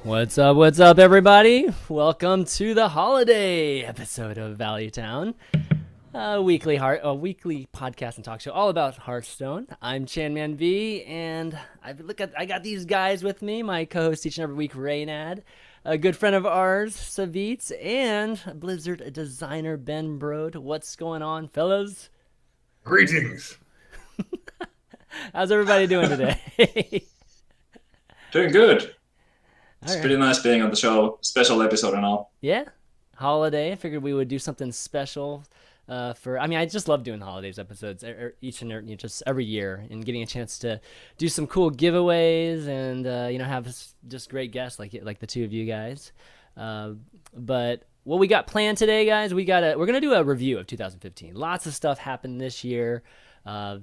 What's up, everybody? Welcome to the holiday episode of Valley Town, a weekly podcast and talk show all about Hearthstone. I'm ChanManV, and I got these guys with me, my co-host each and every week, Reynad, a good friend of ours, Savjz, and Blizzard designer Ben Brode. What's going on, fellas? Greetings. How's everybody doing today? Doing good. It's All right. pretty nice being on the show, special episode and all. Yeah, holiday. I figured we would do something special I just love doing holidays episodes each and just every year, and getting a chance to do some cool giveaways and have just great guests like the two of you guys. But what we got planned today, guys, we're gonna do a review of 2015. Lots of stuff happened this year.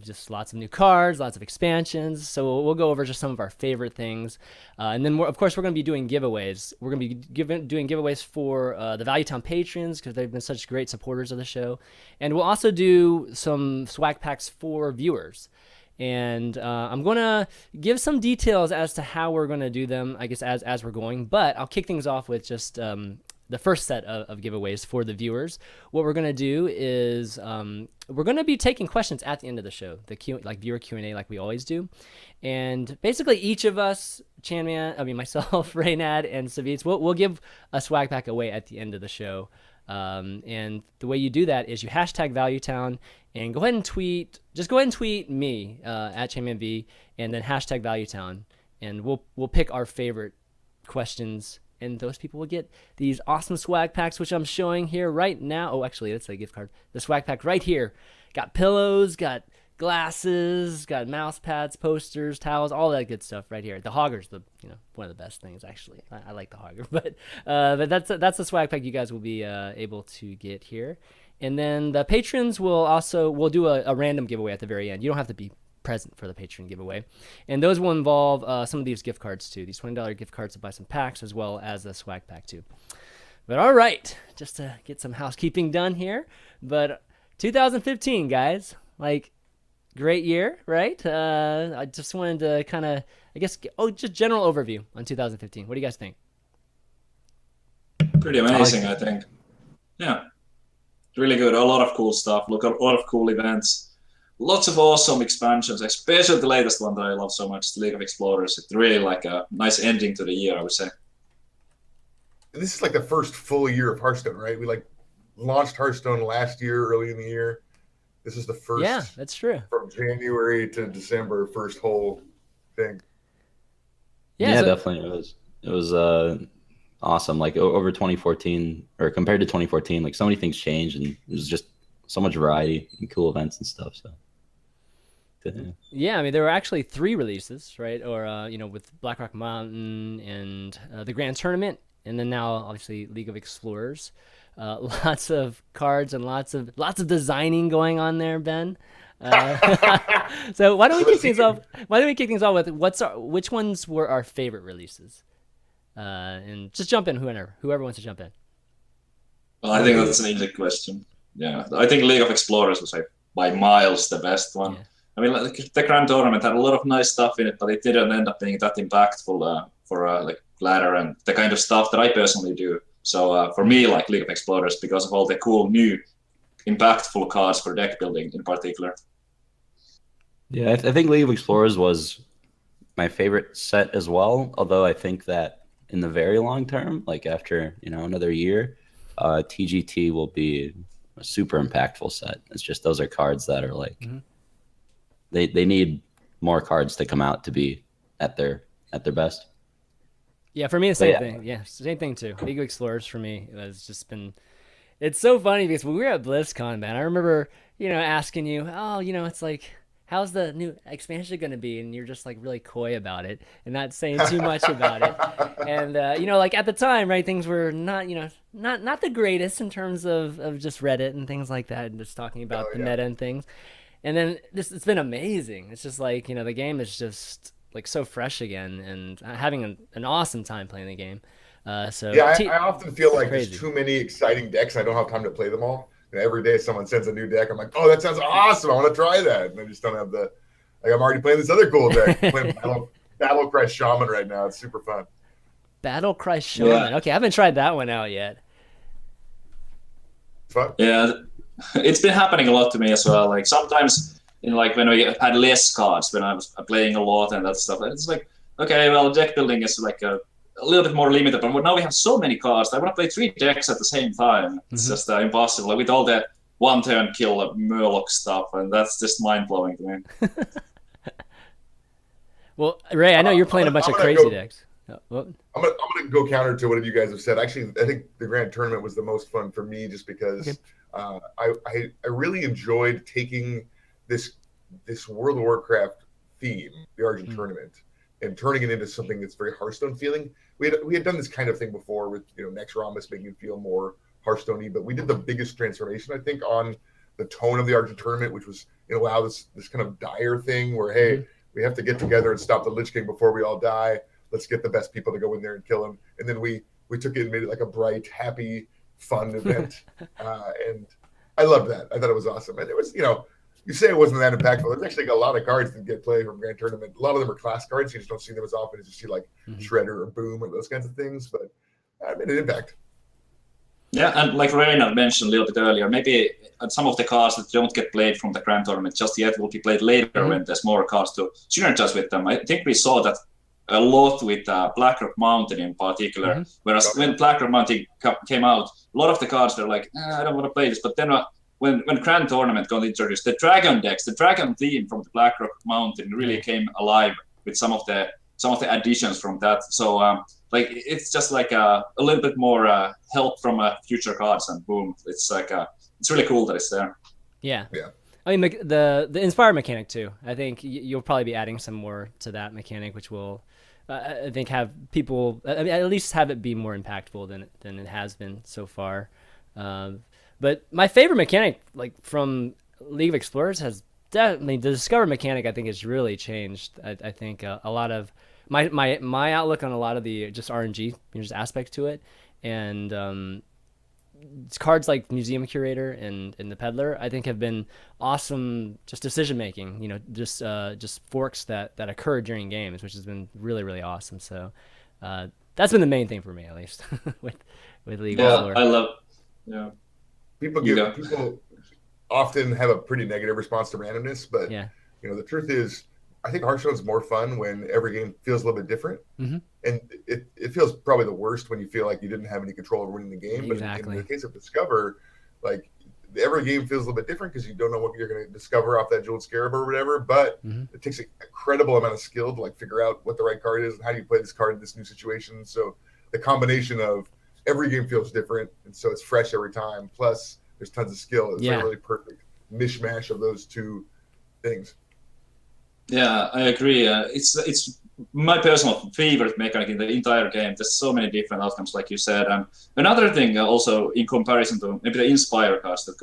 Just lots of new cards, lots of expansions. So we'll go over just some of our favorite things, and then of course we're going to be doing giveaways. We're going to be doing giveaways for the Value Town patrons because they've been such great supporters of the show, and we'll also do some swag packs for viewers. And I'm going to give some details as to how we're going to do them, I guess, as we're going. But I'll kick things off with just the first set of giveaways for the viewers. What we're going to do is we're going to be taking questions at the end of the show, viewer Q&A like we always do. And basically each of us, myself, Reynad, and Savjz, we'll give a swag pack away at the end of the show. And the way you do that is you hashtag ValueTown and go ahead and tweet me at ChanManV, and then hashtag ValueTown, and we'll pick our favorite questions, and those people will get these awesome swag packs, which I'm showing here right now. Oh, actually, that's a gift card. The swag pack right here. Got pillows, got glasses, got mouse pads, posters, towels, all that good stuff right here. The Hogger's one of the best things, actually. I like the Hogger, but that's the swag pack you guys will be able to get here. And then the patrons we'll do a random giveaway at the very end. You don't have to be present for the patron giveaway, and those will involve some of these gift cards too, these $20 gift cards to buy some packs, as well as a swag pack too. But all right, just to get some housekeeping done here, but 2015, guys, great year, right? I just wanted to kind of, just general overview on 2015. What do you guys think? Pretty amazing, I think. Yeah, really good. A lot of cool stuff. Look, a lot of cool events. Lots of awesome expansions, especially the latest one that I love so much, the League of Explorers. It's really like a nice ending to the year, I would say. And this is like the first full year of Hearthstone, right? We launched Hearthstone last year, early in the year. This is the first. Yeah, that's true. From January to December, first whole thing. Yeah, definitely. It was awesome. Like over 2014, or compared to 2014, like so many things changed, and it was just so much variety and cool events and stuff. So. Yeah, there were actually 3 releases, right? Or with Blackrock Mountain and the Grand Tournament, and then now obviously League of Explorers. Lots of cards and lots of designing going on there, Ben. So why don't we kick things off? with which ones were our favorite releases? And just jump in, whoever wants to jump in. Well, I think that's an easy question. Yeah, I think League of Explorers was by miles the best one. Yeah. The Grand Tournament had a lot of nice stuff in it, but it didn't end up being that impactful for ladder and the kind of stuff that I personally do. So for me, League of Explorers, because of all the cool new impactful cards for deck building in particular. Yeah, I think League of Explorers was my favorite set as well, although I think that in the very long term, after another year, TGT will be a super impactful set. It's just those are cards that are they need more cards to come out to be at their best. Yeah, for me the same thing. Yeah, same thing too. League of Explorers for me has just been. It's so funny because when we were at BlizzCon, man, I remember asking you, it's how's the new expansion going to be, and you're just really coy about it and not saying too much about it. And at the time, right, things were not not the greatest in terms of just Reddit and things like that, and just talking about the meta and things. And then it's been amazing. It's just the game is just so fresh again, and having an awesome time playing the game. I often feel like there's too many exciting decks. I don't have time to play them all. And every day someone sends a new deck, I'm like, oh, that sounds awesome. I want to try that. And I just don't have I'm already playing this other cool deck. I'm playing Battle Cry Shaman right now. It's super fun. Battle Cry Shaman. Okay, I haven't tried that one out yet. Fun. Yeah, it's been happening a lot to me as well. Like sometimes, like when we had less cards, when I was playing a lot and that stuff, it's like, okay, well, deck building is like a little bit more limited, but now we have so many cards. I want to play 3 decks at the same time. It's just impossible. Like with all that one-turn kill Murloc stuff, and that's just mind-blowing to me. Well, Ray, I know you're playing a bunch of crazy decks. I'm gonna go counter to what you guys have said. Actually, I think the Grand Tournament was the most fun for me, just because I really enjoyed taking this World of Warcraft theme, the Argent Tournament, and turning it into something that's very Hearthstone feeling. We had done this kind of thing before with Next Rhombus making it feel more Hearthstone-y, but we did the biggest transformation I think on the tone of the Argent Tournament, which was allow this kind of dire thing where hey, we have to get together and stop the Lich King before we all die. Let's get the best people to go in there and kill him. And then we took it and made it like a bright, happy, fun event. And I loved that. I thought it was awesome. And it was, you say it wasn't that impactful. There's actually a lot of cards that get played from Grand Tournament. A lot of them are class cards. You just don't see them as often as you see like Shredder or Boom or those kinds of things. But it made an impact. Yeah, and like Reynad mentioned a little bit earlier, maybe some of the cards that don't get played from the Grand Tournament just yet will be played later when there's more cards to synergize with them. I think we saw that a lot with Blackrock Mountain in particular, whereas when Blackrock Mountain came out, a lot of the cards were like, I don't want to play this. But then when Grand Tournament got introduced, the Dragon decks, the Dragon theme from the Blackrock Mountain really came alive with some of the additions from that. So like it's just like a little bit more help from future cards, and boom, it's like it's really cool that it's there. Yeah. I mean, the Inspire mechanic too. I think you'll probably be adding some more to that mechanic, which will, I think, have people. I mean, at least have it be more impactful than it has been so far. But my favorite mechanic, like from League of Explorers, has definitely the Discover mechanic. I think has really changed. I think a lot of my outlook on a lot of the just RNG just aspects to it, and cards like Museum Curator and the Peddler, I think, have been awesome. Just decision making, just forks that occur during games, which has been really, really awesome. So that's been the main thing for me, at least, with League of Explorers. I love. People often have a pretty negative response to randomness, but the truth is, I think Hearthstone's more fun when every game feels a little bit different, and it feels probably the worst when you feel like you didn't have any control over winning the game. Exactly. But in the case of Discover, like every game feels a little bit different because you don't know what you're going to discover off that Jeweled Scarab or whatever. But it takes an incredible amount of skill to like figure out what the right card is and how do you play this card in this new situation. So the combination of every game feels different, and so it's fresh every time. Plus, there's tons of skill. It's a really perfect mishmash of those two things. Yeah, I agree. It's my personal favorite mechanic in the entire game. There's so many different outcomes, like you said. Another thing, also in comparison to maybe the Inspire cards that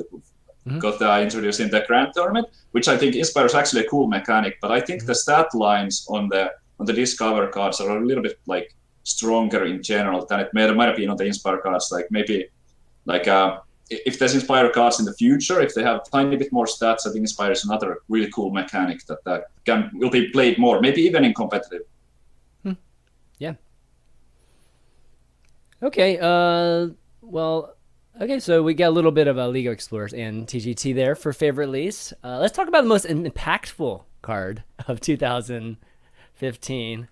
got introduced in the Grand Tournament, which I think Inspire is actually a cool mechanic. But I think the stat lines on the Discover cards are a little bit like stronger in general than it might have been on the Inspire cards. Like maybe like if there's Inspire cards in the future, if they have a tiny bit more stats, I think Inspire is another really cool mechanic that will be played more, maybe even in competitive. Yeah. Okay. Okay. So we got a little bit of a League of Explorers and TGT there for favorite release. Let's talk about the most impactful card of 2015.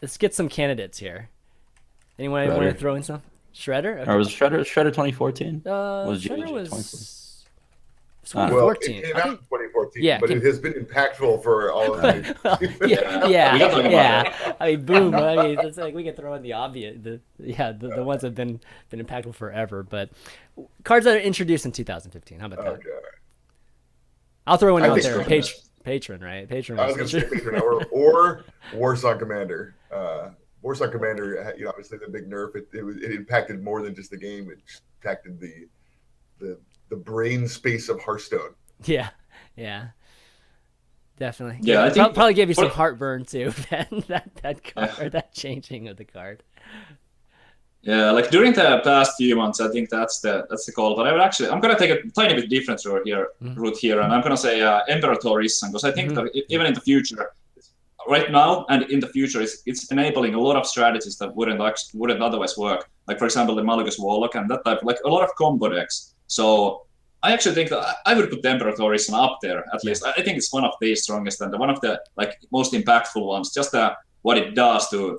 Let's get some candidates here. Anyone want to throw in some? Shredder? Okay. Or was Shredder 2014? Shredder was 2014. Well, it came out in 2014, but it has been impactful for all of the yeah. I mean, boom. I mean, it's like we can throw in the obvious. The ones that have been impactful forever. But cards that are introduced in 2015. How about that? Okay. I'll throw one out there. Patron, right? Patron. I was going to say Patron or Warsong Commander. Warsong Commander, obviously the big nerf. It impacted more than just the game. It impacted the brain space of Hearthstone. Yeah, definitely. Yeah, I think probably gave you some heartburn too. that card, that changing of the card. Yeah, like during the past few months, I think that's the call. But I'm gonna take a tiny bit different route here, and I'm gonna say Emperor Torisan, because I think that even in the future, right now and in the future, it's enabling a lot of strategies that wouldn't otherwise work. Like for example, the Malgus Warlock and that type, like a lot of combo decks. So I actually think that I would put Temper of Horizon up there at least. I think it's one of the strongest and one of the like most impactful ones. Just what it does to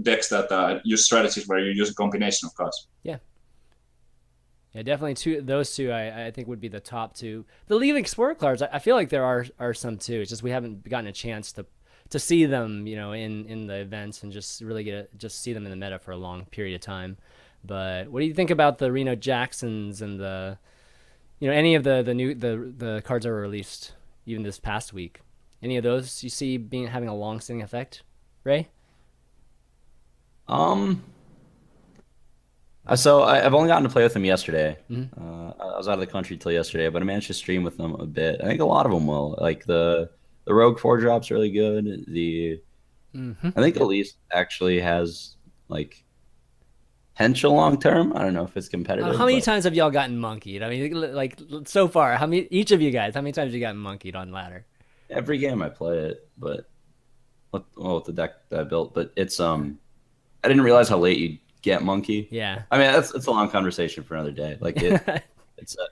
decks that use strategies where you use a combination of cards. Yeah, definitely those two I think would be the top two. The League of Explorer cards, I feel like there are some too. It's just we haven't gotten a chance to see them, in the events and just really just see them in the meta for a long period of time. But what do you think about the Reno Jacksons and the any of the new the cards that were released even this past week? Any of those you see having a long-standing effect, Ray? So I've only gotten to play with them yesterday. Mm-hmm. I was out of the country till yesterday, but I managed to stream with them a bit. I think a lot of them will. Like the Rogue 4-drop's really good. I think Elise actually has like potential long term. I don't know if it's competitive. How many times have y'all gotten monkeyed? I mean, like so far, how many times have you gotten monkeyed on ladder? Every game I play it, but with the deck that I built, but it's I didn't realize how late you get monkey. Yeah. I mean, it's a long conversation for another day. Like it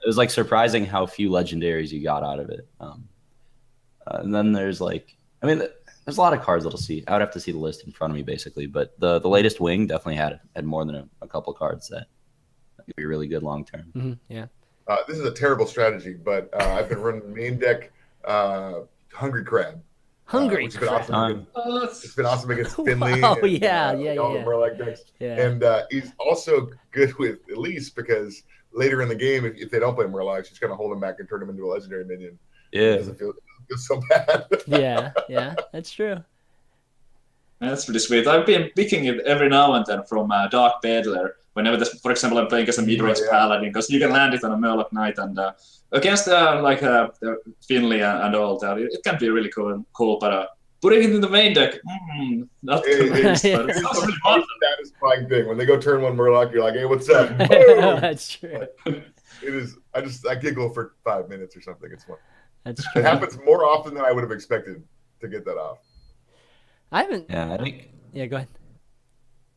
was like surprising how few legendaries you got out of it. And then there's there's a lot of cards that'll see. I would have to see the list in front of me basically, but the latest wing definitely had more than a couple cards that could be really good long term. Mm-hmm. Yeah. This is a terrible strategy, but I've been running main deck Hungry Crab. Which has been awesome. It's been awesome against Finley. Oh, and, yeah. All the Murloc decks. Yeah. And he's also good with Elise because later in the game, if they don't play Murloc, she's going to hold him back and turn him into a legendary minion. Yeah. It doesn't feel so bad. Yeah, that's true. That's pretty sweet. I've been picking it every now and then from Dark Peddler. Whenever, for example, I'm playing as a mid-range paladin, because you can land it on a Murloc Knight, and against Finley and all that, it can be really cool. But putting it in the main deck, not too much. But it's also really fun. Satisfying thing when they go turn one Murloc, you're like, hey, what's up? That's true. It is. I giggle for 5 minutes or something. It's fun. That's true. It happens more often than I would have expected to get that off. I haven't. Yeah, I think. Yeah, go ahead.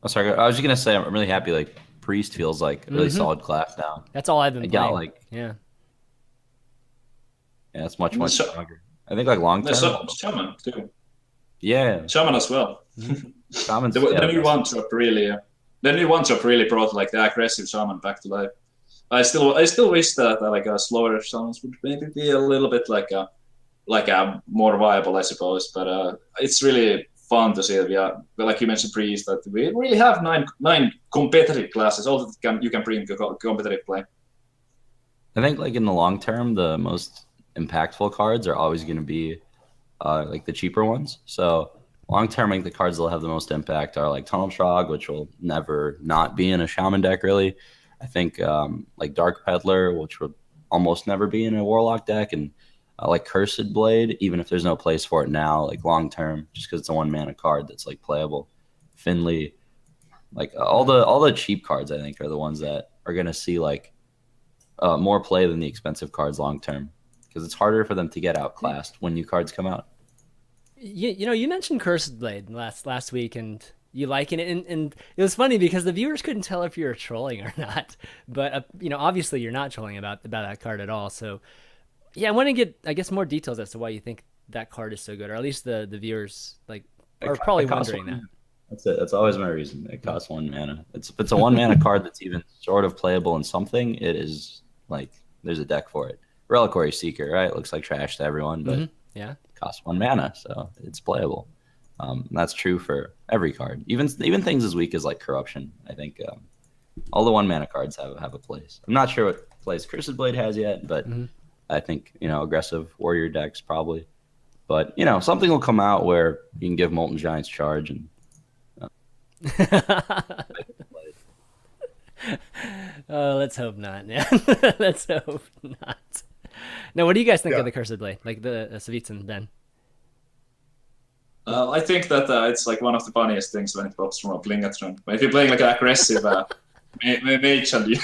Oh, sorry. I was just gonna say I'm really happy. Like Priest feels like a really solid class now. That's all I've been playing. Got yeah, it's much stronger. I think like long term. Shaman too. Yeah, Shaman as well. Shaman's the new one drop really. The new one drop really brought like the aggressive Shaman back to life. I still wish that like a slower Shamans would maybe be a little bit like a more viable, I suppose. But it's really fun to see that like you mentioned, Priest, that we really have nine competitive classes, all that you can bring to competitive play. I think like in the long term, the most impactful cards are always going to be like the cheaper ones. So long term, I think the cards that will have the most impact are like Tunnel Shroud, which will never not be in a Shaman deck really. I think like Dark Peddler, which would almost never be in a Warlock deck, and like Cursed Blade, even if there's no place for it now, like long term, just because it's a 1-mana card that's like playable. Finley, like all the cheap cards, I think, are the ones that are gonna see like more play than the expensive cards long term, because it's harder for them to get outclassed when new cards come out. You mentioned Cursed Blade last week, and you liking it, and it was funny because the viewers couldn't tell if you were trolling or not. But obviously you're not trolling about that card at all. So. Yeah, I want to get, I guess, more details as to why you think that card is so good, or at least the viewers are probably wondering that. That's it. That's always my reason. It costs 1 mana. If it's a 1-mana card that's even sort of playable in something, it is like there's a deck for it. Reliquary Seeker, right? Looks like trash to everyone, but yeah, it costs 1 mana, so it's playable. That's true for every card, even things as weak as like Corruption. I think all the 1-mana cards have a place. I'm not sure what place Cursed Blade has yet, but. I think, aggressive warrior decks probably. But, something will come out where you can give Molten Giants charge and oh, let's hope not. Yeah. Let's hope not. Now, what do you guys think of the Cursed Blade? Like the Savjz and Ben? I think that it's like one of the funniest things when it pops from a Blingatron. But if you're playing like an aggressive mage and you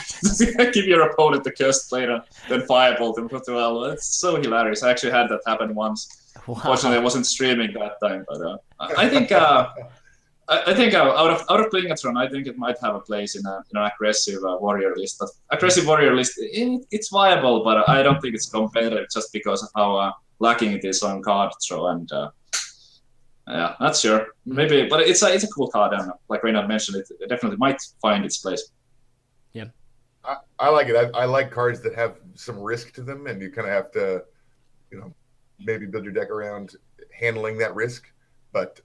give your opponent the Cursed Blade and then Firebolt him, well, it's so hilarious. I actually had that happen once. Unfortunately, I wasn't streaming that time, but I think I think out of Klingatron, I think it might have a place in an aggressive warrior list. But aggressive warrior list, it's viable, but I don't think it's competitive just because of how lacking it is on card throw. And yeah, not sure. Maybe, but it's a cool card, and like Reynad mentioned, it definitely might find its place. Yeah, I like it. I like cards that have some risk to them, and you kind of have to, maybe build your deck around handling that risk. But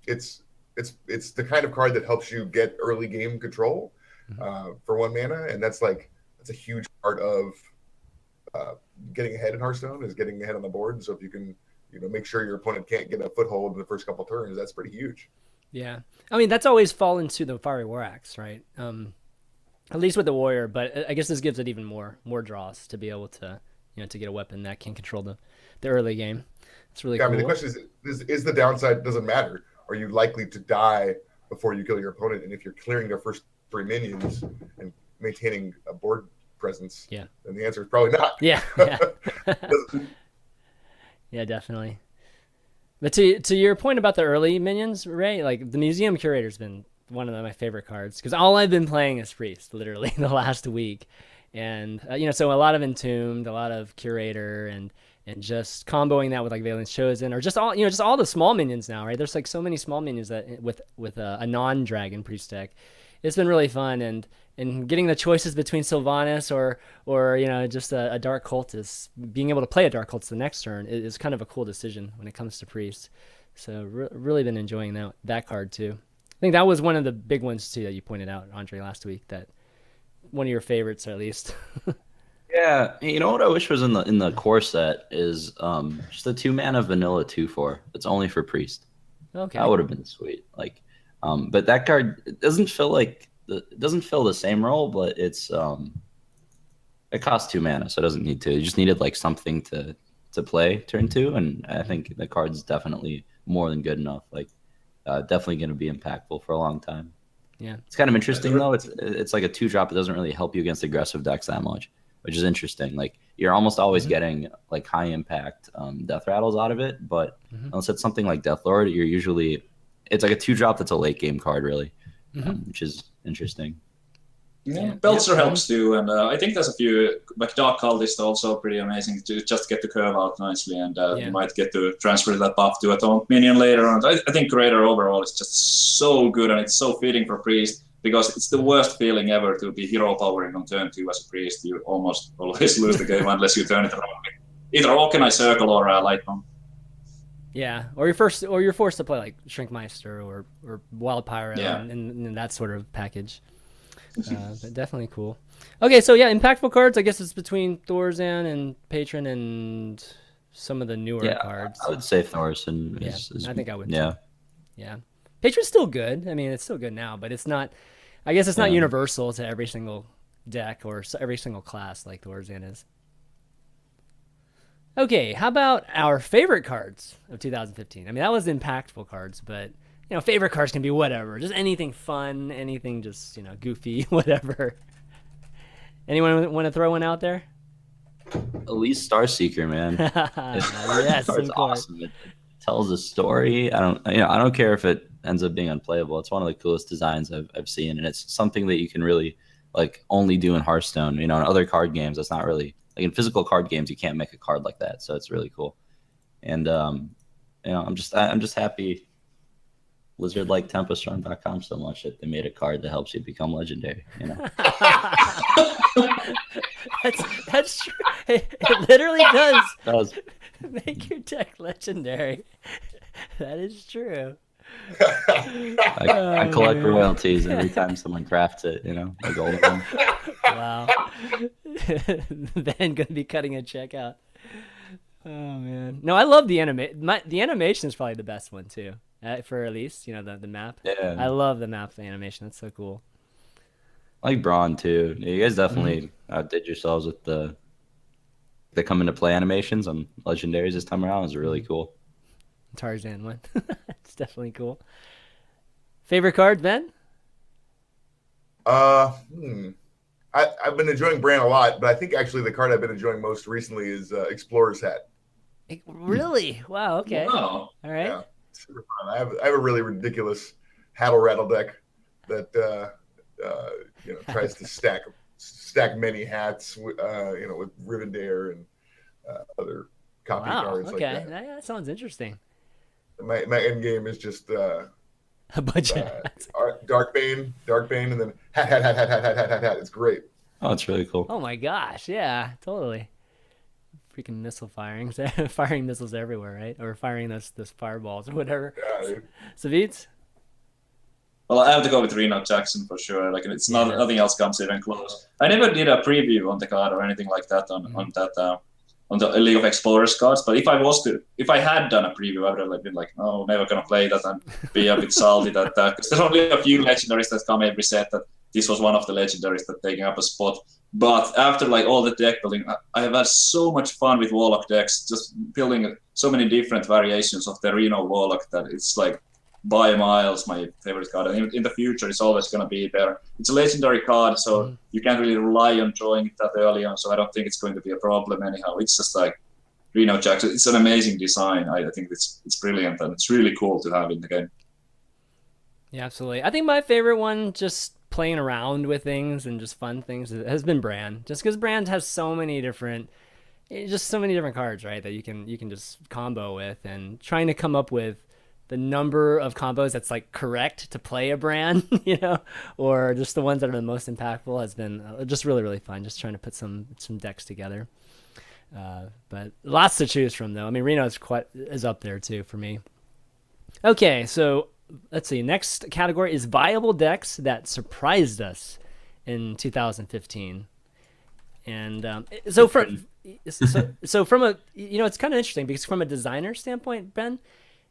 it's the kind of card that helps you get early game control for 1 mana, and that's a huge part of getting ahead in Hearthstone, is getting ahead on the board. And so if you can make sure your opponent can't get a foothold in the first couple turns, that's pretty huge. Yeah, I mean that's always fallen to the Fiery War Axe, right? At least with the warrior, but I guess this gives it even more draws to be able to to get a weapon that can control the early game. It's really cool. I mean, the question is the downside doesn't matter. Are you likely to die before you kill your opponent? And if you're clearing their first 3 minions and maintaining a board presence, then the answer is probably not. Yeah. Yeah, definitely. But to your point about the early minions, Ray, like the Museum Curator's been one of my favorite cards because all I've been playing is Priest, literally the last week, and so a lot of Entombed, a lot of Curator, and just comboing that with like Valen's Chosen, or just all the small minions now, right? There's like so many small minions that with a non-dragon priest deck. It's been really fun, and getting the choices between Sylvanas or just a Dark Cultist, being able to play a Dark Cultist the next turn is kind of a cool decision when it comes to priest. So really been enjoying that card too. I think that was one of the big ones too that you pointed out, Andre, last week. That one of your favorites, at least. Yeah, what I wish was in the core set is just a 2 mana vanilla 2/4. It's only for priest. Okay, that would have been sweet. Like, but that card doesn't fill the same role, but it costs 2 mana, so it doesn't need to. It just needed like something to play turn 2, and I think the card's definitely more than good enough. Like, definitely going to be impactful for a long time. Yeah, it's kind of interesting though. It's like a 2-drop. It doesn't really help you against aggressive decks that much, which is interesting. Like, you're almost always getting like high impact death rattles out of it, but unless it's something like Deathlord, it's like a 2-drop that's a late game card, really, which is interesting. Yeah, Belzer helps too, and I think there's a few, like Dark Cultist also pretty amazing to just get the curve out nicely, and you might get to transfer that buff to a taunt minion later on. I think Curator overall is just so good, and it's so fitting for Priest, because it's the worst feeling ever to be hero powering on turn 2 as a Priest. You almost always lose the game unless you turn it around. Either Organize Circle or Lightbomb. Yeah, or you're forced to play like Shrinkmeister or Wild Pyro and that sort of package. But definitely cool. Okay, so yeah, impactful cards. I guess it's between Thorzan and Patron and some of the newer cards. I would say Thorson. I think I would. Yeah, too. Yeah. Patron's still good. I mean, it's still good now, but it's not. I guess it's not universal to every single deck or every single class like Thorzan is. Okay, how about our favorite cards of 2015? I mean, that was impactful cards, but favorite cards can be whatever, just anything fun, anything just goofy, whatever. Anyone want to throw one out there? Elise Starseeker, man. Yes, it's awesome. It tells a story. I don't care if it ends up being unplayable. It's one of the coolest designs I've seen, and it's something that you can really like only do in Hearthstone. In other card games, that's not really like in physical card games. You can't make a card like that, so it's really cool. And I'm just happy Blizzard liked Tempestron.com so much that they made a card that helps you become legendary. That's true. It literally does. That was... Make your deck legendary. That is true. I collect royalties every time someone crafts it, a golden one. Wow. Ben gonna be cutting a check out. Oh man. No, I love the the animation is probably the best one too. For at least, the map. Yeah. I love the map animation. That's so cool. I like Braun too. You guys definitely outdid yourselves with the come into play animations on legendaries this time around. It was really cool. Tarzan one. It's definitely cool. Favorite card, Ben? I've been enjoying Bran a lot, but I think actually the card I've been enjoying most recently is Explorer's Hat. Really? Wow. Okay. Wow. All right. Yeah, super fun. I have a really ridiculous Hattle Rattle deck that tries to stack many hats, with Rivendare and other copy Wow. cards Okay. like that. That sounds interesting. My end game is just A bunch of hats. Darkbane, and then hat. It's great. Oh, it's really cool. Oh my gosh. Yeah. Totally. Freaking missile firing, firing missiles everywhere, right? Or firing those fireballs or whatever. Yeah, dude. Savjz? Well, I have to go with Reynad Jackson for sure. Like it's not nothing else comes even close. I never did a preview on the card or anything like that on the League of Explorers cards. But if I had done a preview, I would have been like, no, never gonna play that and be a bit salty that because there's only a few legendaries that come every set that this was one of the legendaries that taking up a spot. But after like all the deck building, I have had so much fun with Warlock decks, just building so many different variations of the Reno Warlock that it's like by miles my favorite card. And in the future, it's always going to be there. It's a legendary card, so you can't really rely on drawing it that early on. So I don't think it's going to be a problem anyhow. It's just like Reynad Jackson. It's an amazing design. I think it's brilliant and it's really cool to have in the game. Yeah, absolutely. I think my favorite one, just playing around with things and just fun things, has been Brand. Just because Brand has so many different cards, right? That you can just combo with, and trying to come up with the number of combos that's like correct to play a Brand, or just the ones that are the most impactful has been just really, really fun. Just trying to put some decks together. But lots to choose from, though. I mean, Reno is up there too for me. Okay, so let's see. Next category is viable decks that surprised us in 2015. And so from a, it's kind of interesting because from a designer standpoint, Ben,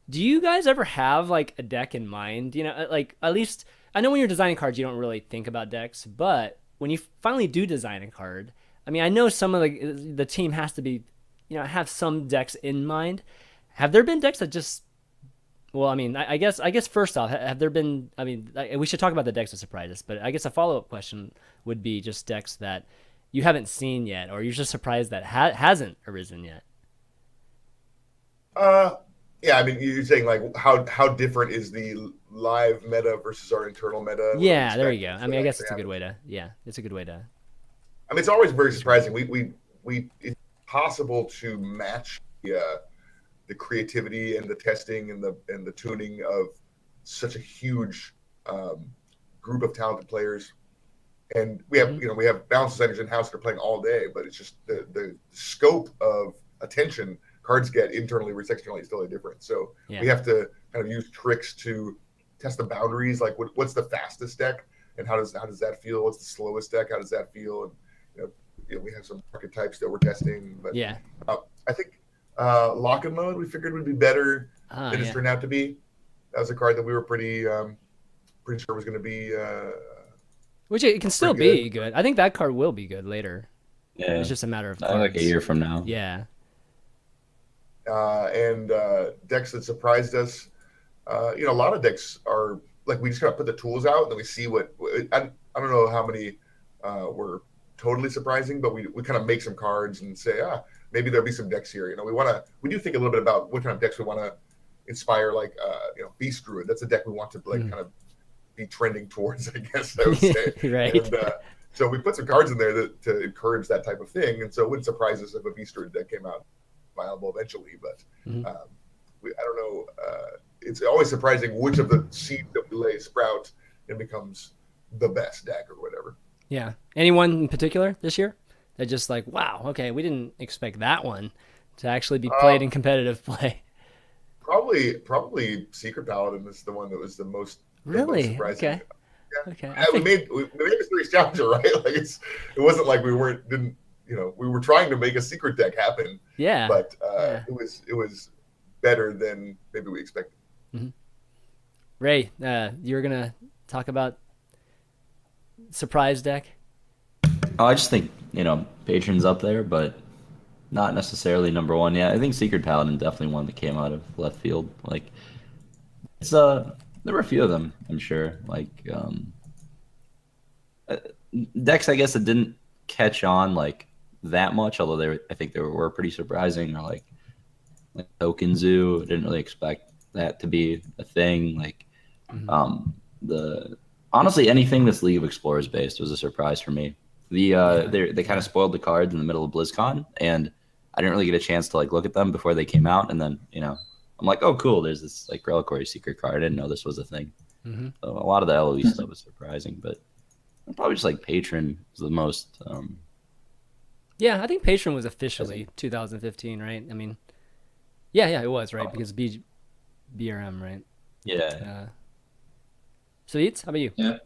do you guys ever have like a deck in mind? Like at least I know when you're designing cards, you don't really think about decks, but when you finally do design a card, I mean, I know some of the team has to be, have some decks in mind. Have there been decks that just, well, I mean, I guess first off, have there been, I mean, we should talk about the decks that surprise us, but I guess a follow-up question would be just decks that you haven't seen yet, or you're just surprised that hasn't arisen yet. Yeah, I mean, you're saying like how different is the live meta versus our internal meta? Yeah, there you go. I mean, I guess it's a good way to. Yeah, it's a good way to. I mean, it's always very surprising. We it's possible to match the creativity and the testing and the tuning of such a huge group of talented players, and we have balance designers in house that are playing all day, but it's just the scope of attention cards get internally versus externally is totally different. So we have to kind of use tricks to test the boundaries. Like what's the fastest deck, and how does that feel? What's the slowest deck? How does that feel? And we have some archetypes that we're testing. But I think Lock and Load we figured would be better than it's turned out to be. That was a card that we were pretty sure was going to be. Which it can still be good. I think that card will be good later. Yeah, it's just a matter of like a year from now. Yeah. And decks that surprised us. A lot of decks are like we just kind of put the tools out and then we see what. I don't know how many were totally surprising, but we kind of make some cards and say, maybe there'll be some decks here. We do think a little bit about what kind of decks we want to inspire, like Beast Druid. That's a deck we want to kind of be trending towards, I guess I would say. Right. And so we put some cards in there to encourage that type of thing. And so it wouldn't surprise us if a Beast Druid deck came out viable eventually, but I don't know. It's always surprising which of the seeds that we lay sprout and becomes the best deck or whatever. Yeah. Anyone in particular this year that just like, wow, okay, we didn't expect that one to actually be played in competitive play? Probably Secret Paladin is the one that was the most surprising. Okay. Yeah. Okay. We made a series challenger, right? Like it wasn't like we were trying to make a secret deck happen. Yeah. But it was better than maybe we expected. Mm-hmm. Ray, you were gonna talk about surprise deck. Oh, I just think Patron's up there, but not necessarily number one. Yeah, I think Secret Paladin definitely one that came out of left field. Like it's there were a few of them, I'm sure. Like decks, I guess, that didn't catch on like that much, although I think they were pretty surprising. Or like like Token Zoo. I didn't really expect that to be a thing. Like, honestly, anything that's League of Explorers based was a surprise for me. They kind of spoiled the cards in the middle of BlizzCon, and I didn't really get a chance to like look at them before they came out. And then I'm like, oh cool, there's this like Reliquary Secret card. I didn't know this was a thing. So a lot of the LOE stuff was surprising, but probably just like Patron was the most. Yeah, I think Patron was officially 2015, right? I mean, yeah, it was, right? Because BRM, right? Yeah. Savjz, how about you? Yeah.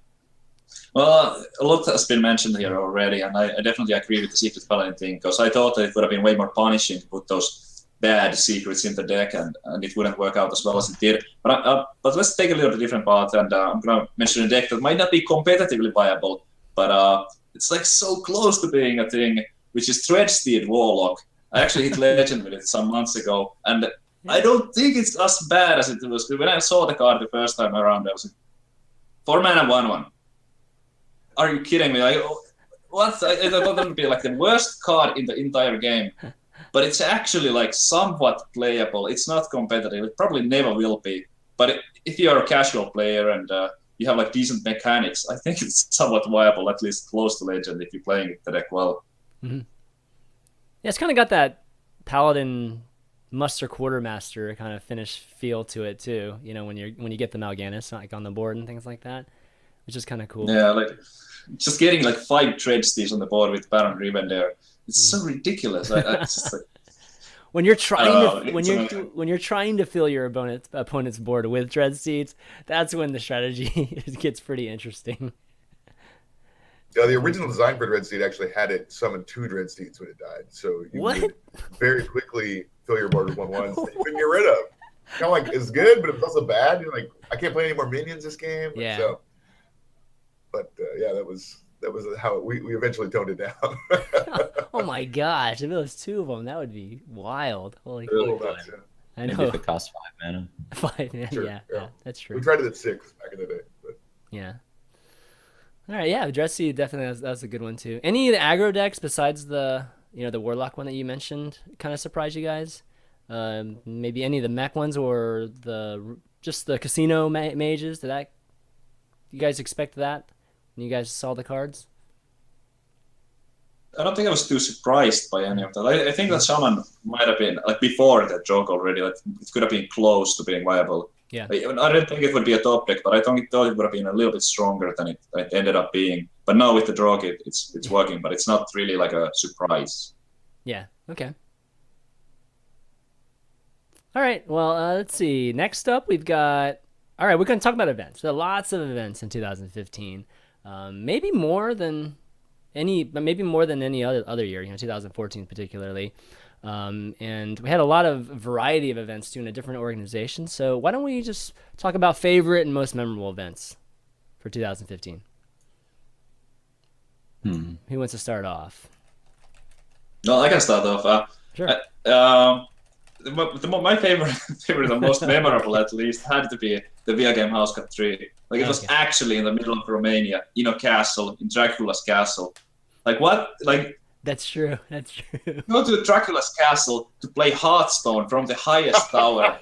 Well, a lot has been mentioned here already, and I definitely agree with the Secret Paladin thing, because I thought that it would have been way more punishing to put those bad secrets in the deck, and it wouldn't work out as well as it did. But let's take a little bit different path, and I'm going to mention a deck that might not be competitively viable, but it's like so close to being a thing, which is Dreadsteed Warlock. I actually hit Legend with it some months ago, and I don't think it's as bad as it was. When I saw the card the first time around, I was like, 4 mana, 1/1. Are you kidding me? Like, what? I thought that would be like the worst card in the entire game. But it's actually like somewhat playable. It's not competitive. It probably never will be. But if you're a casual player and you have like decent mechanics, I think it's somewhat viable, at least close to Legend, if you're playing the deck well. Yeah, it's kind of got that Paladin Muster Quartermaster kind of finish feel to it too. When you get the Mal'Ganis like on the board and things like that, which is kind of cool. Yeah, like just getting like 5 Dreadsteeds on the board with Baron Riven there. It's so ridiculous. It's just like, when you're trying to fill your opponent's board with Dreadsteeds, that's when the strategy gets pretty interesting. Yeah, the original design for Dreadsteed actually had it summon 2 Dreadsteeds when it died, so you would very quickly fill your board with 1/1s that you couldn't get rid of. Kind of like it's good, but it's also bad. You're like, I can't play any more minions this game. Yeah. So, but that was how we eventually toned it down. Oh my gosh! If it was 2 of them, that would be wild. Holy cow! I know. Maybe if it costs 5 mana. 5 mana, sure, yeah, that's true. We tried it at 6 back in the day, but yeah. All right, yeah, Dreadsteed definitely that's a good one too. Any of the aggro decks besides the the Warlock one that you mentioned kind of surprised you guys? Maybe any of the mech ones or just the casino mages? Did you guys expect that when you guys saw the cards? I don't think I was too surprised by any of that. I think that Shaman might have been like before that joke already. Like it could have been close to being viable. Yeah. I didn't think it would be a top deck, but I thought it would have been a little bit stronger than it ended up being. But now with the draw kit, it's working, but it's not really like a surprise. Yeah. Okay. All right. Well, let's see. Next up, we've got. All right, we're going to talk about events. There are lots of events in 2015. Maybe more than any other year. 2014 particularly. And we had a lot of variety of events too in a different organization. So why don't we just talk about favorite and most memorable events for 2015? Who wants to start off? No, I can start off. Sure. My favorite and most memorable, at least, had to be the Via Game House Cup 3. Like it was actually in the middle of Romania, in a castle, in Dracula's castle. Like what? Like. That's true. Go to Dracula's castle to play Hearthstone from the highest tower.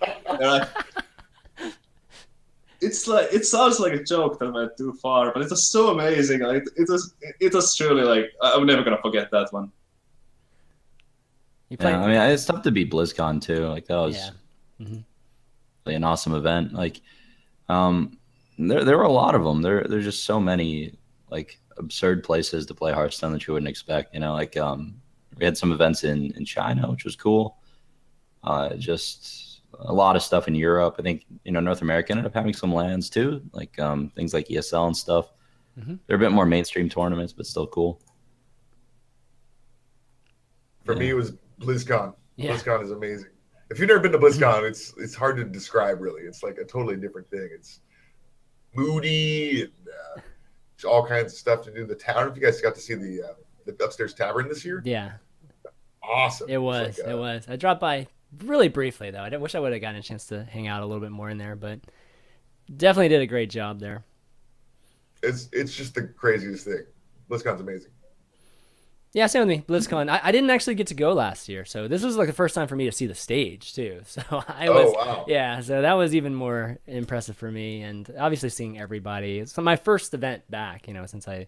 It sounds like a joke that went too far, but it was so amazing. Like, it was truly like I'm never gonna forget that one. Yeah, I mean, it's tough to beat BlizzCon too. Like that was really an awesome event. Like, there were a lot of them. There's just so many like absurd places to play Hearthstone that you wouldn't expect. Like we had some events in China, which was cool. Just a lot of stuff in Europe. I think North America ended up having some lands too, like things like ESL and stuff. They're a bit more mainstream tournaments, but still cool. For me, it was BlizzCon. Yeah. BlizzCon is amazing. If you've never been to BlizzCon, it's hard to describe really. It's like a totally different thing. It's moody and all kinds of stuff to do. I don't know if you guys got to see the upstairs tavern this year. Yeah. Awesome. It was. I dropped by really briefly though. I wish I would have gotten a chance to hang out a little bit more in there, but definitely did a great job there. It's just the craziest thing. BlizzCon's amazing. Yeah, same with me. BlizzCon. I didn't actually get to go last year, so this was like the first time for me to see the stage too. So I was, Oh wow. yeah. So that was even more impressive for me, and obviously seeing everybody. So my first event back, since I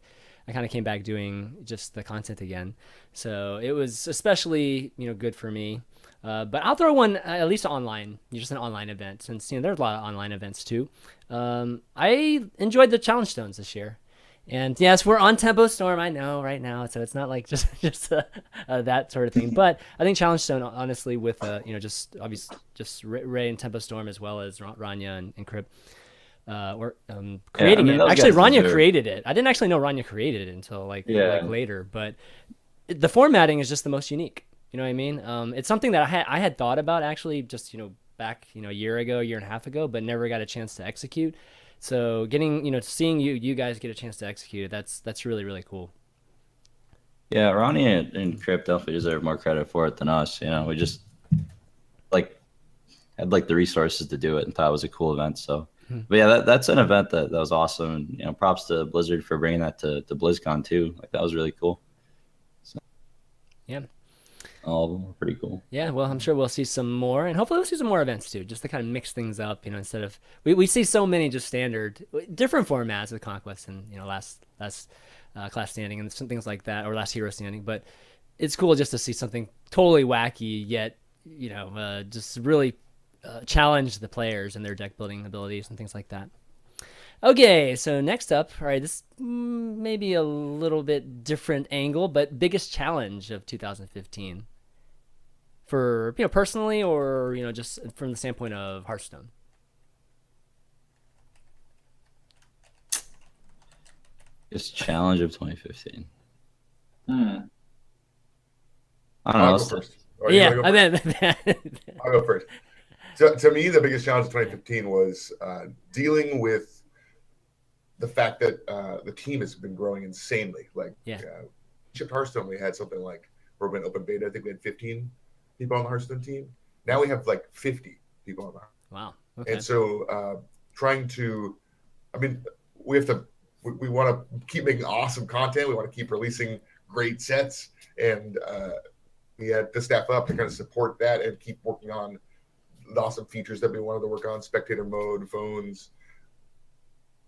kind of came back doing just the content again. So it was especially good for me. But I'll throw one at least online, just an online event, since there's a lot of online events too. I enjoyed the challenge stones this year. And yes, we're on Tempo Storm. I know right now, so it's not like just that sort of thing. But I think Challenge Stone, honestly, with just obviously just Ray and Tempo Storm as well as Rania and Crib, or creating it. Actually, Rania created it. I didn't actually know Rania created it until like later. But the formatting is just the most unique. You know what I mean? It's something that I had thought about actually just back a year and a half ago, but never got a chance to execute. So getting, seeing you guys get a chance to execute it, that's really, really cool. Yeah, Ronnie and Crip definitely deserve more credit for it than us. We just had the resources to do it and thought it was a cool event. So, but yeah, that's an event that was awesome. And, props to Blizzard for bringing that to BlizzCon too. That was really cool. So, yeah. All of them were pretty cool. Yeah, well, I'm sure we'll see some more, and hopefully we'll see some more events too, just to kind of mix things up. Instead of we see so many just standard, different formats with Conquest and last class standing and some things like that, or last hero standing. But it's cool just to see something totally wacky, yet just really challenge the players and their deck building abilities and things like that. Okay, so next up, all right, this may be a little bit different angle, but biggest challenge of 2015 for personally, or just from the standpoint of Hearthstone. Biggest challenge of 2015. Hmm. I don't know. I'll go first. I'll go first. So, to me, the biggest challenge of 2015 was dealing with the fact that the team has been growing insanely. Shipped Hearthstone, we had something like, we're in open beta, I think we had 15 people on the Hearthstone team. Now we have 50 people on the Hearthstone. Wow. Okay. And so we want to keep making awesome content. We want to keep releasing great sets. And we had to staff up to kind of support that and keep working on the awesome features that we wanted to work on, spectator mode, phones,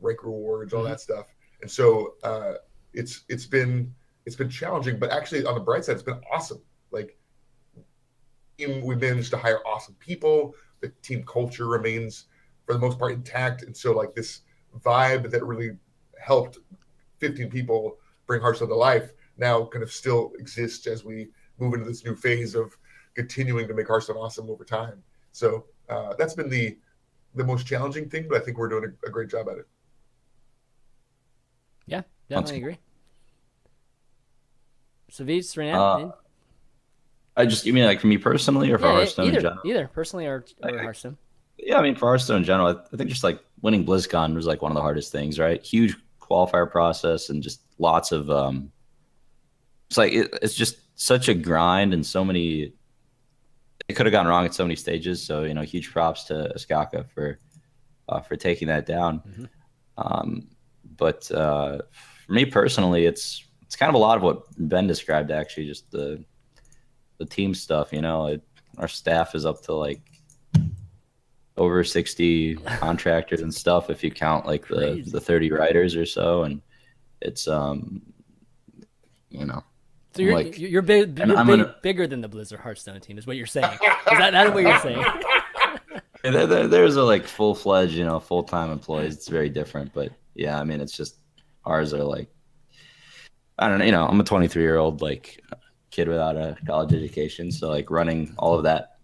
rank rewards, all that stuff. And so it's been challenging, but actually on the bright side, it's been awesome. We managed to hire awesome people. The team culture remains for the most part intact. And so this vibe that really helped 15 people bring Hearthstone to life now kind of still exists as we move into this new phase of continuing to make Hearthstone awesome over time. So that's been the most challenging thing, but I think we're doing a great job at it. Yeah, definitely agree. Savjz, Reynad? You mean for me personally, or for Hearthstone in general? Either personally or Hearthstone. Yeah, for Hearthstone in general, I think just winning BlizzCon was one of the hardest things, right? Huge qualifier process and just lots of it's just such a grind and so many. It could have gone wrong at so many stages. So huge props to Skaka for taking that down. Mm-hmm. But for me personally, it's kind of a lot of what Ben described, actually, just the team stuff. Our staff is up to over 60 contractors and stuff if you count the 30 writers or so, and it's So you're bigger than the Blizzard Hearthstone team, is what you're saying. Is that what you're saying? There's a full-fledged, full-time employees. It's very different, but yeah, it's just ours are I don't know. I'm a 23-year-old kid without a college education, so running all of that,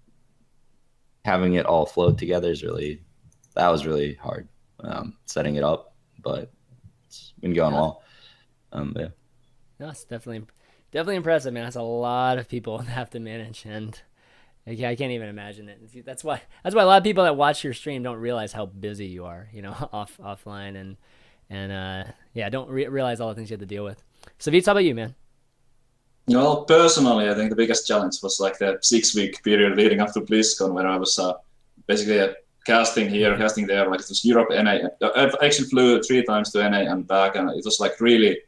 having it all flow together that was really hard. Setting it up, but it's been going well. Yeah. No, it's definitely impressive, man. That's a lot of people to have to manage, and I can't even imagine it. That's why a lot of people that watch your stream don't realize how busy you are, offline, and don't realize all the things you have to deal with. Savjz, how about you, man? Well, personally, I think the biggest challenge was the 6-week period leading up to BlizzCon, where I was basically casting here, casting there. It was Europe, NA. I actually flew 3 times to NA and back, and it was really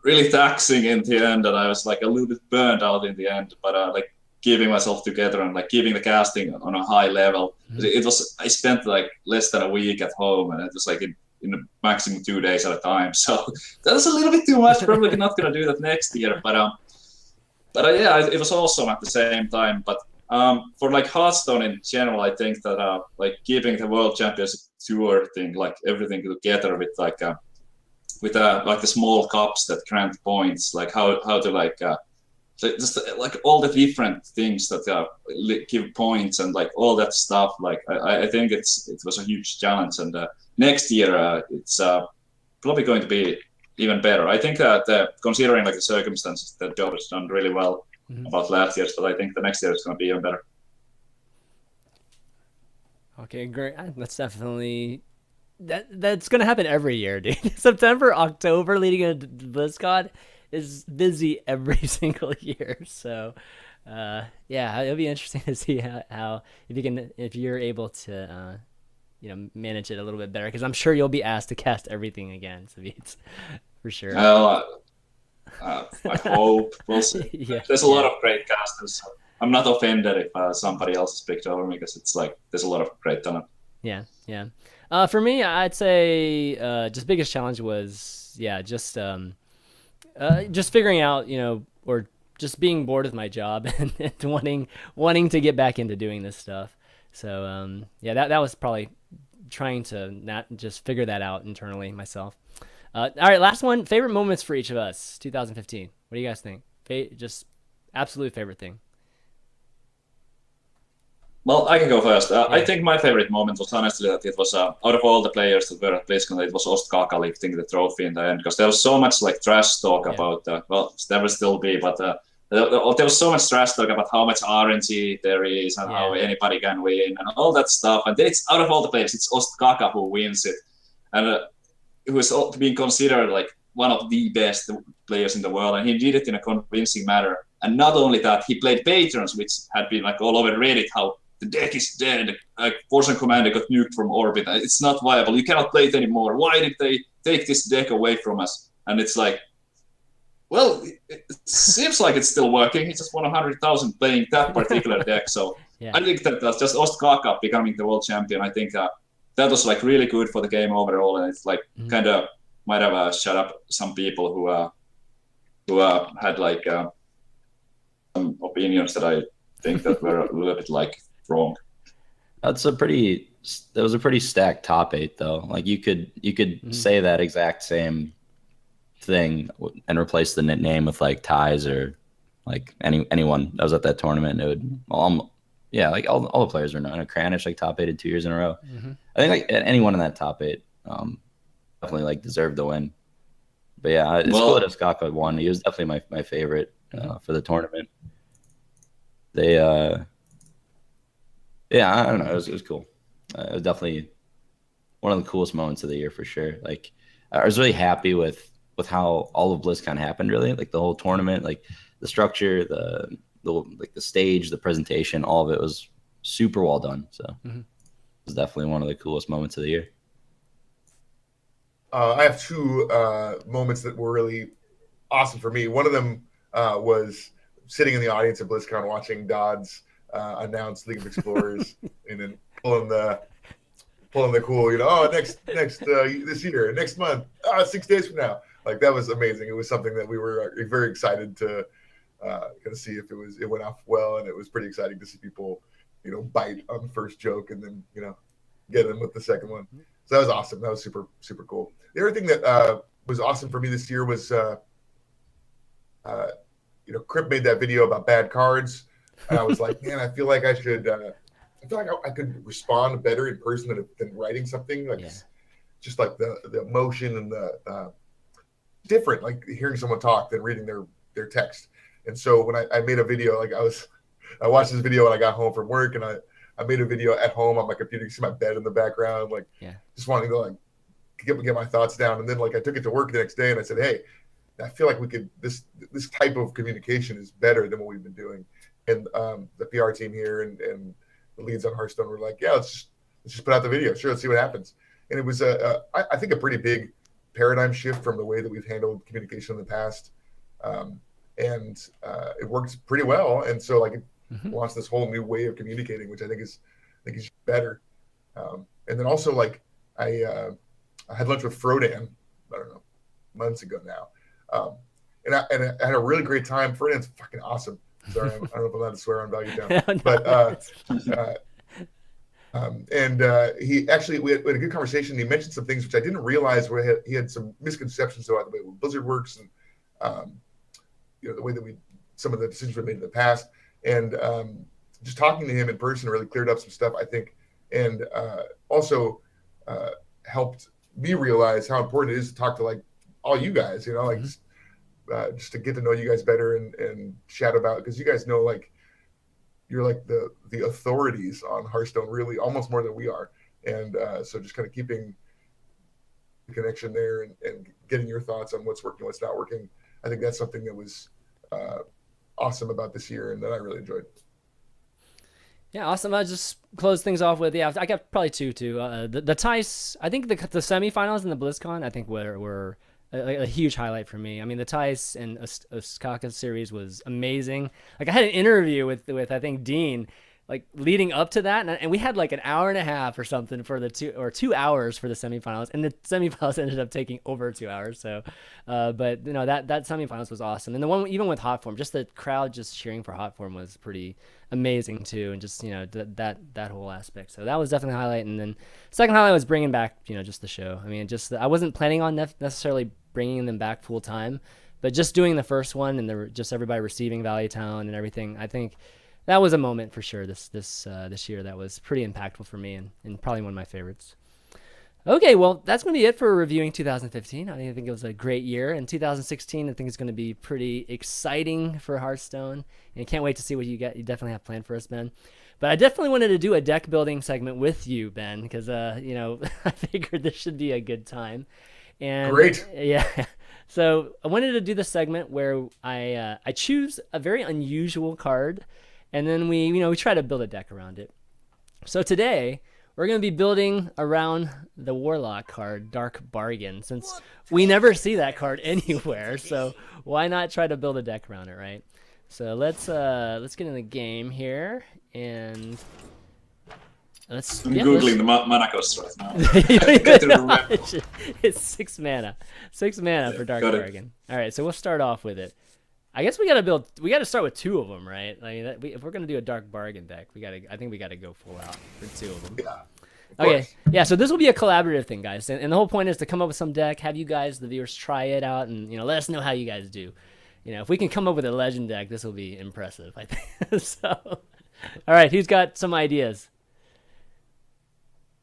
really taxing in the end, and I was like a little bit burned out in the end. But like keeping myself together and like keeping the casting on a high level. It was I spent like less than a week at home, and it was like in the maximum 2 days at a time. So that was a little bit too much. Probably not gonna do that next year. But yeah, it was awesome at the same time. But for like Hearthstone in general, I think that like keeping the World Championship Tour thing, like everything together with like the small cups that grant points, like how to like just like all the different things that give points and like all that stuff. Like I think it was a huge challenge, and next year it's probably going to be even better. I think that considering like the circumstances, the job has done really well about last year's, but I think the next year is going to be even better. Okay, great. That's definitely that's going to happen every year, dude. September, October, leading into BlizzCon is busy every single year. So, yeah, it'll be interesting to see how if you're able to manage it a little bit better, because I'm sure you'll be asked to cast everything again, Savjz, for sure. I hope we'll see. Yeah, there's a lot of great casters. So I'm not offended if somebody else is picked over me, because it's like there's a lot of great talent. Yeah. For me, I'd say just biggest challenge was just figuring out, or just being bored with my job and wanting to get back into doing this stuff. So that was probably trying to not just figure that out internally myself. All right, last one. Favorite moments for each of us, 2015. What do you guys think? Just absolute favorite thing. Well, I can go first. I think my favorite moment was honestly that it was out of all the players that were at BlizzCon, it was Ostkaka lifting the trophy in the end, because there was so much like trash talk about. Well, there will still be, but there was so much trash talk about how much RNG there is and how anybody can win and all that stuff. And then it's out of all the players, it's Ostkaka who wins it, and who is being considered like one of the best players in the world, and he did it in a convincing manner. And not only that, he played Patrons, which had been like all over Reddit, how the deck is dead, like Force and Commander got nuked from orbit, it's not viable, you cannot play it anymore, why did they take this deck away from us? And it's like, well, it seems like it's still working. He just won 100,000 playing that particular deck. So I think that that's just Ostkaka becoming the world champion. I think that was like really good for the game overall, and it's like kind of might have shut up some people who had like some opinions that I think that were a little bit like wrong. That was a pretty stacked top 8 though. Like you could say that exact same thing and replace the name with like Ties or like anyone that was at that tournament. It would like all the players are known. Kranich like top 8 2 years in a row. I think like anyone in that top 8 definitely like deserved the win. But yeah, it's cool that Ostkaka won. He was definitely my favorite for the tournament. They I don't know, it was cool. It was definitely one of the coolest moments of the year for sure. Like I was really happy with how all of BlizzCon happened, really, like the whole tournament, like the structure, the stage, the presentation, all of it was super well done. So it was definitely one of the coolest moments of the year. I have two moments that were really awesome for me. One of them was sitting in the audience at BlizzCon watching Dodds announce League of Explorers and then pulling the cool, next this year, next month, 6 days from now. Like that was amazing. It was something that we were very excited to kind of see if it went off well, and it was pretty exciting to see people, bite on the first joke and then get in with the second one. So that was awesome. That was super super cool. The other thing that was awesome for me this year was Crip made that video about bad cards, and I was like, man, I feel like I should. I feel like I could respond better in person than writing something. Like just like the emotion and the different, like hearing someone talk than reading their text. And so when I made a video, like I watched this video when I got home from work, and I made a video at home on my computer. You see my bed in the background, like just wanting to like get my thoughts down. And then like I took it to work the next day and I said, hey, I feel like we could this type of communication is better than what we've been doing. And the PR team here and the leads on Hearthstone were like, yeah, let's just put out the video. Sure, let's see what happens. And it was I think a pretty big paradigm shift from the way that we've handled communication in the past. And it works pretty well. And so like it launched this whole new way of communicating, which I think is better. And then also like I had lunch with Frodan, I don't know, months ago now. And I had a really great time. Frodan's fucking awesome. Sorry, I don't know if I'm allowed to swear on Value Town. No, but he actually, we had a good conversation. He mentioned some things which I didn't realize where he had some misconceptions about the way Blizzard works and the way that some of the decisions we made in the past. And just talking to him in person really cleared up some stuff, I think, and also helped me realize how important it is to talk to like all you guys, like just to get to know you guys better and chat about, because you guys know like you're like the authorities on Hearthstone, really almost more than we are. And so just kind of keeping the connection there and getting your thoughts on what's working, what's not working. I think that's something that was awesome about this year and that I really enjoyed. Yeah, awesome. I'll just close things off with, I got probably two too. The TICE, I think the semifinals and the BlizzCon, I think were a huge highlight for me. I mean, the TICE and Osaka series was amazing. Like I had an interview with I think Dean, like leading up to that, and we had like an hour and a half or something for the 2 hours for the semifinals, and the semifinals ended up taking over 2 hours. So, but that semifinals was awesome, and the one even with Hot Form, just the crowd just cheering for Hot Form was pretty amazing too, and just that whole aspect. So that was definitely a highlight. And then second highlight was bringing back just the show. I mean, just I wasn't planning on necessarily bringing them back full time, but just doing the first one and just everybody receiving Value Town and everything, I think that was a moment for sure this year that was pretty impactful for me and probably one of my favorites. Okay, well, that's going to be it for reviewing 2015. I think it was a great year. And 2016, I think it's going to be pretty exciting for Hearthstone. And can't wait to see what you definitely have planned for us, Ben. But I definitely wanted to do a deck building segment with you, Ben, because, I figured this should be a good time. And great. Yeah. So I wanted to do the segment where I choose a very unusual card, and then we try to build a deck around it. So today we're going to be building around the Warlock card, Dark Bargain, since we never see that card anywhere. So why not try to build a deck around it, right? So let's get in the game here, and I'm Googling the mana cost right now. It's 6 mana. 6 mana for Dark Bargain. All right, so we'll start off with it. I guess we got to start with 2 of them, right? I mean, if we're going to do a Dark Bargain deck, I think we got to go full out for 2 of them. Yeah. Okay, yeah, so this will be a collaborative thing, guys. And the whole point is to come up with some deck, have you guys, the viewers, try it out, and let us know how you guys do. If we can come up with a legend deck, this will be impressive, I think. So, all right, who's got some ideas?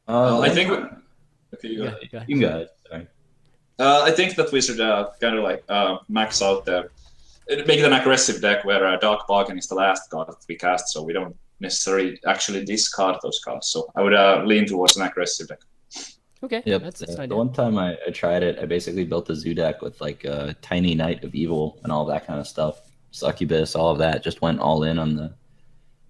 I think. Okay, you can go ahead. Sorry. I think that we should kind of like max out make it an aggressive deck where Dark Bargain is the last card that we cast, so we don't necessarily actually discard those cards. So I would lean towards an aggressive deck. Okay. Yep. That's an idea. The one time I tried it, I basically built a zoo deck with like a tiny Knight of Evil and all that kind of stuff. Succubus, all of that. Just went all in on the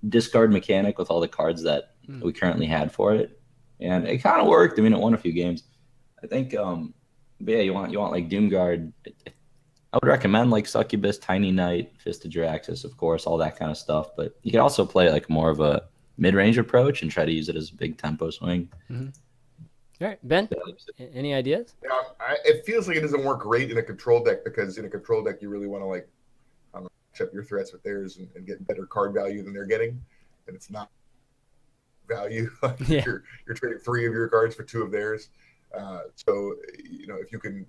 discard mechanic with all the cards that we currently had for it. And it kind of worked. I mean, it won a few games. I think, but yeah, you want like Doomguard. I would recommend like Succubus, Tiny Knight, Fist of Jiraxis, of course, all that kind of stuff. But you could also play like more of a mid-range approach and try to use it as a big tempo swing. Mm-hmm. All right, Ben, any ideas? Yeah, it feels like it doesn't work great in a control deck, because in a control deck you really want to like match up your threats with theirs and get better card value than they're getting, and it's not value. You're trading 3 of your cards for 2 of theirs. So if you can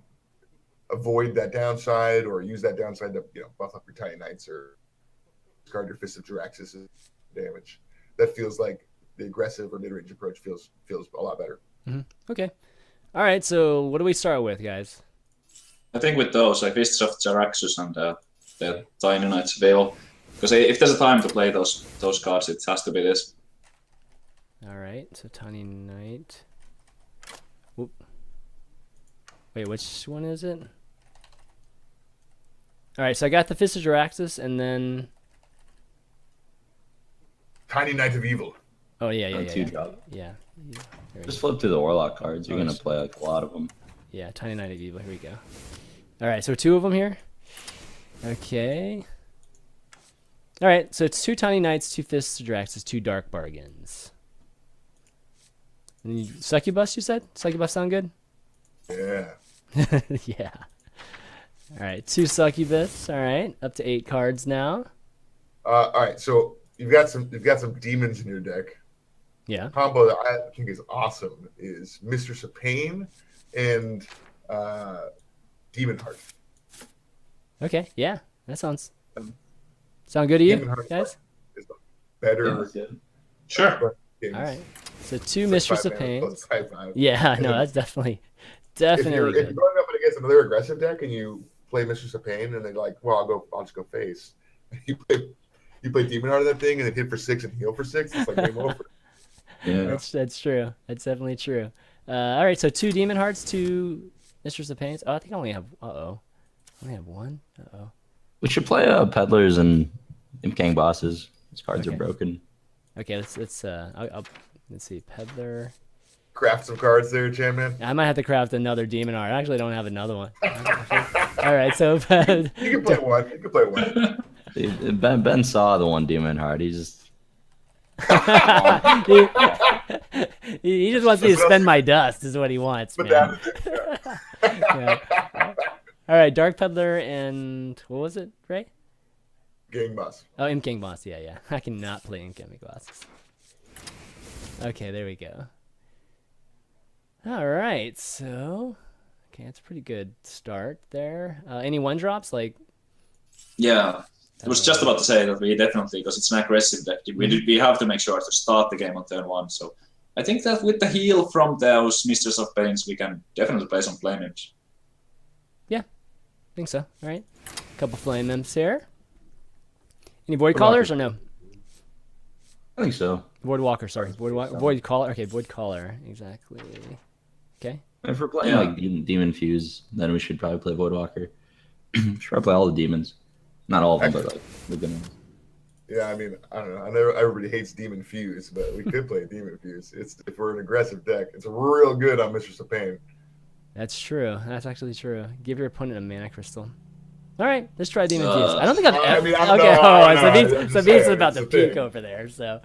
avoid that downside or use that downside to buff up your Tiny Knights or discard your Fist of Jiraxis damage, that feels like the aggressive or mid-range approach feels a lot better. Mm-hmm. Okay. All right, so what do we start with, guys? I think with those, like Fist of Jiraxis and the Tiny Knights Veil, because if there's a time to play those cards, it has to be this. All right, so Tiny Knight. Whoop. Wait, which one is it? All right, so I got the Fist of Jiraxis, and then Tiny Knight of Evil. Oh yeah. Two drop. Yeah. Just flip through the Warlock cards. You're gonna play like a lot of them. Yeah, Tiny Knight of Evil. Here we go. All right, so 2 of them here. Okay. All right, so it's 2 Tiny Knights, 2 Fists of Draxus, 2 Dark Bargains. And Succubus, you said? Succubus sound good? Yeah. Yeah. All right, 2 Succubus. All right, up to 8 cards now. All right, so you've got some demons in your deck. Yeah. Combo that I think is awesome is Mistress of Pain and Demon Heart. Okay, yeah, that sound good to you, Demon Heart guys? is the better. Sure. Games. All right, so 2 It's Mistress like of 5 mana Pain. plus 5/5. Yeah, no, And that's definitely if you're good. going up against another aggressive deck and you play Mistress of Pain and they're like, well, I'll just go face. You play Demon Heart of that thing and then hit for 6 and heal for 6. It's like game over. Yeah. That's true. That's definitely true. All right, so 2 Demon Hearts, 2 Mistress of Pains. Oh, I think I only have. I only have 1. We should play Peddlers and Imp Gang Bosses. These cards are Okay. broken. Okay, let's see, Peddler. Craft some cards there, ChanManV. I might have to craft another Demon Heart. I actually don't have another one. All right, so You can play one. You can play one. Ben saw the 1 Demon Heart. He just he just wants me to spend my dust, is what he wants, But man. that, Yeah. All right, Dark Peddler and what was it, Ray? Gang Boss. Oh, Imp Gang Boss. Yeah. I cannot play Imp Gang Bosses. Okay, there we go. All right, so okay, that's a pretty good start there. Any 1-drops like? Yeah. I was just about to say that we definitely, because it's an aggressive deck, we have to make sure to start the game on turn 1. So I think that with the heal from those Mistress of Pains, we can definitely play some Flame Imps. Yeah, I think so. All right, couple Flame Imps here. Any Void Callers or no? I think so. Void Walker, sorry. Void Caller. Okay, Void Caller. Exactly. Okay. If we're playing like Demon Fuse, then we should probably play Voidwalker. Should probably play all the demons. Not all of them, but like the good ones. Yeah, I mean, I don't know. I know everybody hates Demon Fuse, but we could play Demon Fuse. If we're an aggressive deck, it's real good on Mistress of Pain. That's true. That's actually true. Give your opponent a mana crystal. All right, let's try Demon Fuse. I don't think I've ever. I mean, I don't okay, know, hold on. I don't know. Sabine is about to It's the peek thing. over there, so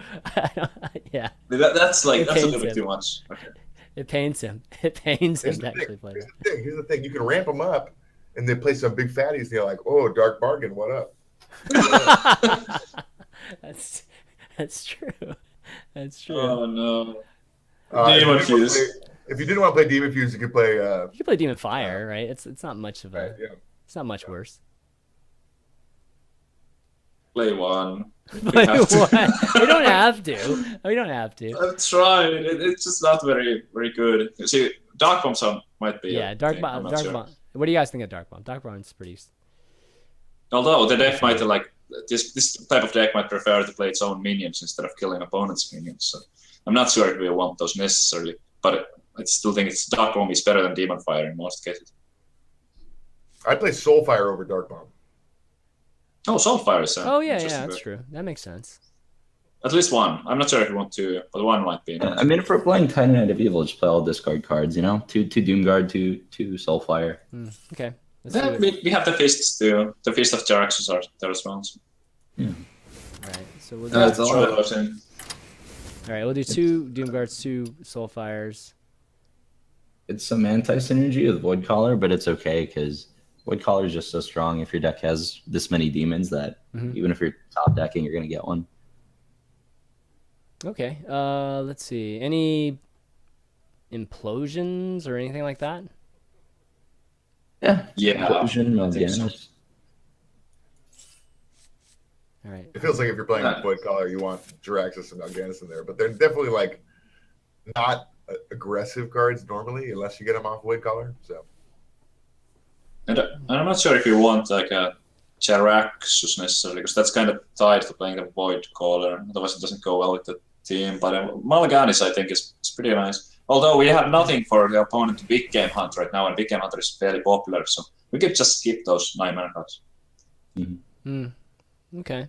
yeah, That's a pains little bit him. too much. Okay. it pains him. It pains him Here's to the actually thing. play Here's that. the thing. Here's the thing. You can ramp them up, and they play some big fatties, and you're like, oh, Dark Bargain, what up? That's true. That's true. Oh no. Demon Demon Fuse. If you didn't want to play Demon Fuse, you could play. You can play Demon Fire, right? It's not much of a. Right, yeah. It's not much worse. Play 1. But what? We don't have to. We don't have to. I'm trying. It's just not very good. You see, Dark Bomb Sun might be. Yeah, a Dark thing, Bomb. I'm not Dark sure. Bomb. What do you guys think of Dark Bomb? Dark Bomb's pretty. Although the deck might like this type of deck might prefer to play its own minions instead of killing opponents' minions. So I'm not sure if we want those necessarily, but I still think it's Dark Bomb is better than Demon Fire in most cases. I'd play Soulfire over Dark Bomb. Oh, Soulfire is. Oh yeah, interesting that's pick. true. That makes sense. At least 1. I'm not sure if you want 2, but 1 might be. I mean, if we're playing Tiny Knight of Evil, just play all discard cards, you know? 2 Doomguard, 2 Soulfire. Okay. Let's Yeah, do it. we have the fists too. The Fist of Jaraxxus are there as well. So. Yeah. All right. So we'll do. That's all. Try those in. All right. We'll do 2 Doomguards, 2 Soulfires. It's some anti-synergy with Void Collar, but it's okay because Void Collar is just so strong if your deck has this many demons that even if you're top decking, you're going to get one. Okay. Let's see. Any implosions or anything like that? Yeah. Yeah, Implosion, I think so. Mal'Ganis. All right. It feels like if you're playing with Void Collar, you want Jiraxxus and Mal'Ganis in there, but they're definitely like not aggressive cards normally, unless you get them off Void Collar. So And I'm not sure if you want like a Jaraxxus necessarily, because that's kind of tied to playing the Void Caller. Otherwise, it doesn't go well with the team. But Mal'Ganis, I think, is pretty nice. Although we have nothing for the opponent to Big Game Hunt right now, and Big Game Hunter is fairly popular, so we could just skip those 9 mana cards. Okay. All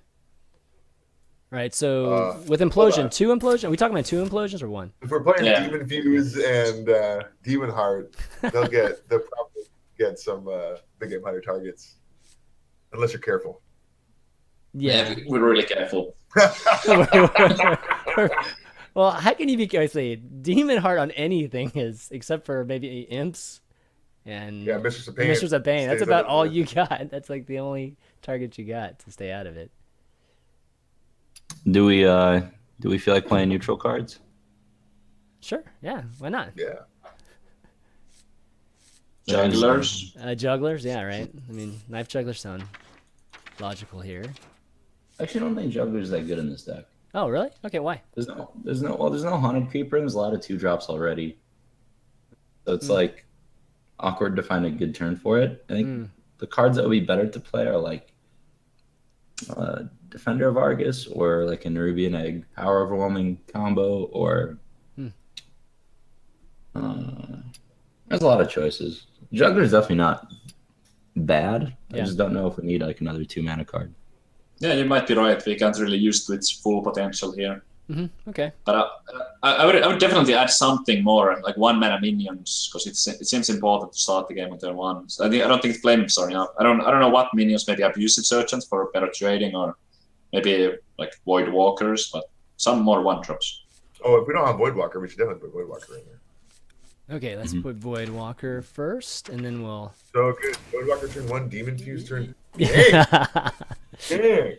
All right, so with implosion, 2 implosion. Are we talking about 2 implosions or 1? If we're playing Demon Fuse and Demon Heart, they'll probably get some big game hunter targets, unless you're careful. Yeah, we're really careful. Well, how can you be careful? Demon Heart on anything is, except for maybe imps and Mistress of Pain. Mistress of Pain. That's about all you got. That's like the only target you got to stay out of it. Do we feel like playing neutral cards? Sure. Yeah. Why not? Yeah. Jugglers. Jugglers. Yeah. Right. I mean, knife jugglers sound logical here. Actually, I don't think Juggler's that good in this deck. Oh, really? Okay. Why? There's no haunted creeper, and there's a lot of 2-drops already. So it's like awkward to find a good turn for it. I think the cards that would be better to play are like Defender of Argus or like a Nerubian Egg Power Overwhelming combo, or there's a lot of choices. Juggler's definitely not bad. I just don't know if we need like another 2-mana card. Yeah, you might be right. We can't really use to its full potential here. Okay. But I would definitely add something more, like 1-mana minions, because it seems important to start the game on turn 1. So I don't think flames are enough. I don't know what minions, maybe abusive surgeons for better trading, or maybe like void walkers, but some more 1-drops. Oh, if we don't have Void Walker, we should definitely put Void Walker in there. Okay, let's put Void Walker first, and then we'll. So good. Void Walker turn 1, Demon Fuse turn. Hey! Hey!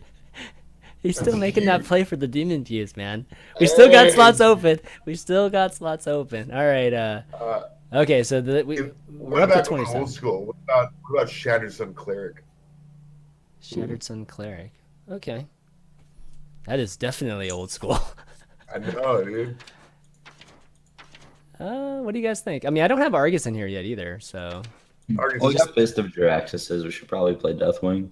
He's still making that play for the Demon Fuse, man. We still got slots open. All right. Okay, so we're up to 27. Old school. What about Shattered Sun Cleric? Shattered Sun Cleric. Okay. That is definitely old school. I know, dude. What do you guys think? I mean, I don't have Argus in here yet either, so. Argus We got Fist of Jiraxis. We should probably play Deathwing.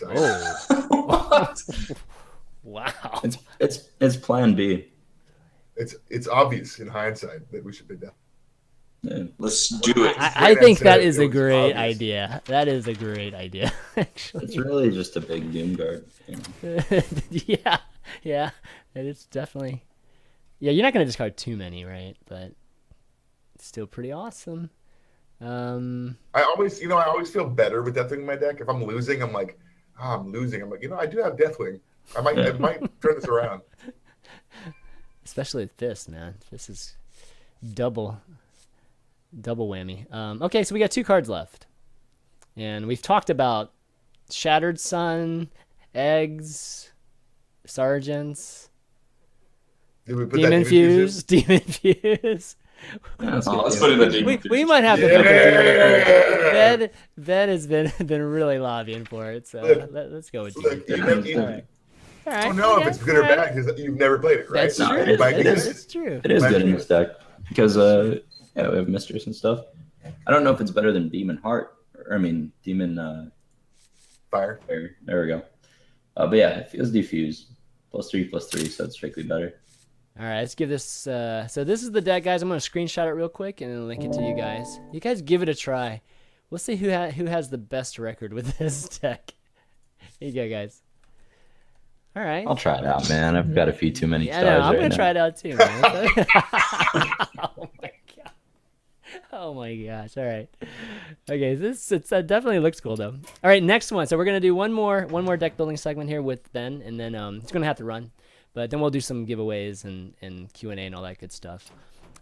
Oh. Wow. It's Plan B. It's obvious in hindsight that we should pick that. Yeah. Let's do it. I think that is a great idea. That is a great idea, actually. It's really just a big Doom guard. Yeah. It's definitely. Yeah, you're not gonna discard too many, right? But it's still pretty awesome. I always feel better with Deathwing in my deck. If I'm losing, I'm like, I'm losing. I'm like, I do have Deathwing. I might turn this around. Especially with Fist, man. This is double whammy. Okay, so we got 2 cards left. And we've talked about Shattered Sun, Eggs, Sergeants, Demon Fuse. Let's put in the Demon Fuse. We might have to put the Demon. Ben has been really lobbying for it, so let's go with Demon Fuse. All right. I don't know if it's good or bad because you've never played it, right? That's true. It's true. It is good in this deck because we have Mistress and stuff. I don't know if it's better than Demon Heart. Demon Fire. There we go. But yeah, it feels diffuse. +3/+3, so it's strictly better. All right, let's give this. So this is the deck, guys. I'm gonna screenshot it real quick and then link it to you guys. You guys give it a try. We'll see who has the best record with this deck. Here you go, guys. All right. I'll try it out, man. I've got a few too many stars. I'm right gonna now. try it out too, man. Oh my god. Oh my gosh. All right. Okay, it definitely looks cool though. All right, next one. So we're gonna do one more deck building segment here with Ben, and then he's gonna have to run, but then we'll do some giveaways and Q&A and all that good stuff.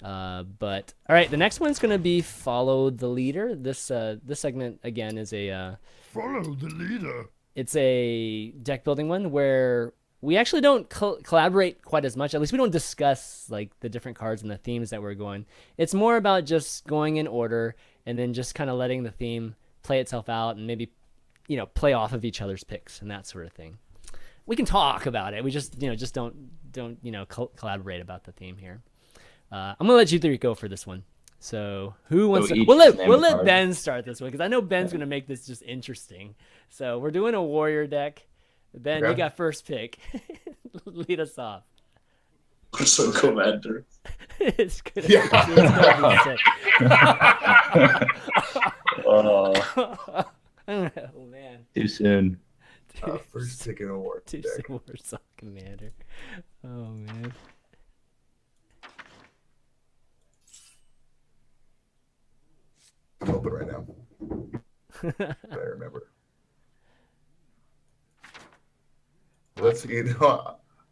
But all right, the next one's gonna be follow the leader. This segment again is a follow the leader. It's a deck building one where we actually don't collaborate quite as much. At least we don't discuss like the different cards and the themes that we're going. It's more about just going in order and then just kind of letting the theme play itself out and maybe, play off of each other's picks and that sort of thing. We can talk about it. We just don't collaborate about the theme here. I'm gonna let you 3 go for this one. So who wants to? We'll let Ben start this one because I know Ben's gonna make this just interesting. So we're doing a warrior deck. Ben, you got first pick. Lead us off. Also commander. It's gonna be sick. Oh Oh man. too soon. First taking a war Two deck. Warsaw Commander. Oh man. I'm open right now. I remember. Let's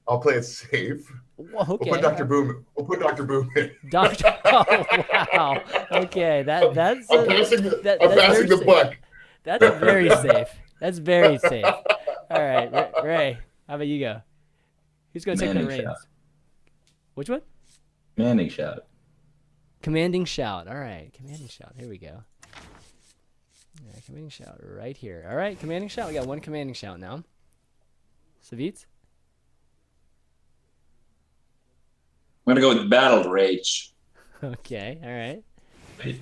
I'll play it safe. Whoa, okay. We'll put Dr. Boom. We'll put Dr. Boom in. Doctor. Oh wow. Okay, that's I'm passing the safe. buck. That's very safe. That's very safe. All right, Ray. How about you go? Who's gonna take the Commanding reins? shout. Which one? Commanding shout. Commanding shout. All right, commanding shout. Here we go. Yeah, commanding shout right here. All right, commanding shout. We got one commanding shout now. Savjz? I'm gonna go with Battle Rage. Okay, all right. Wait.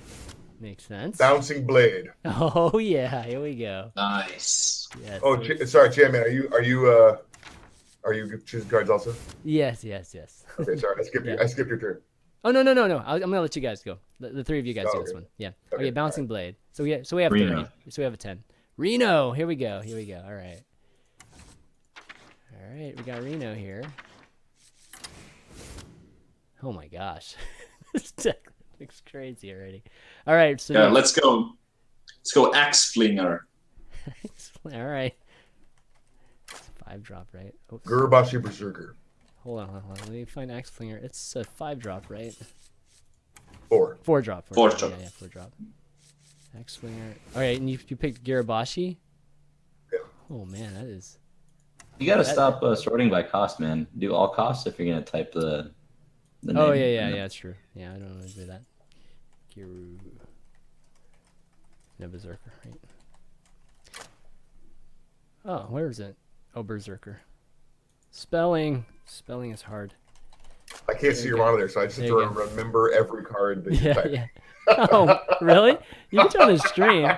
Makes sense. Bouncing Blade. Oh yeah, here we go. Nice. Yes. Oh, sorry, ChanMan. Are you choosing cards also? Yes. Okay, sorry. I skipped your turn. Oh no. I'm gonna let you guys go. The three of you guys do this Okay. one. Yeah. Okay, Okay, bouncing blade. So we have 30. Reno. So we have a 10. Reno. Here we go. All right. All right. We got Reno here. Oh my gosh, this deck looks crazy already. All right. So Yeah, let's go. Let's go Axe Flinger. all right. It's 5-drop, right? Oops. Gurubashi Berserker. Hold on. Let me find Axe Flinger. It's a 5-drop, right? 4. 4-drop. 4-drop. Yeah, 4-drop. Axe Flinger. All right, and you picked Girabashi? Yeah. Oh man, that is. You gotta stop sorting by cost, man. Do all costs if you're gonna type the name. Oh yeah, that's true. Yeah, I don't want to do that. Giru. No, Berserker, right? Oh, where is it? Oh, Berserker. Spelling is hard. I can't see your monitor, so I just have to remember every card that you type. Yeah. Oh, really? You can tell the stream.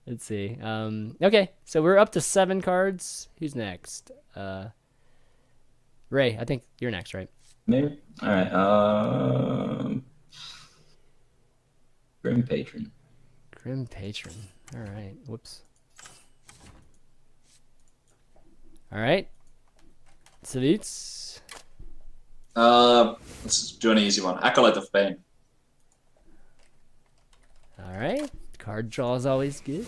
Let's see. Okay, so we're up to 7 cards. Who's next? Ray, I think you're next, right? Maybe. All right. Grim Patron. Grim Patron. All right. Whoops. All right. Savjz. Let's do an easy one. Acolyte of Pain. All right. Card draw is always good.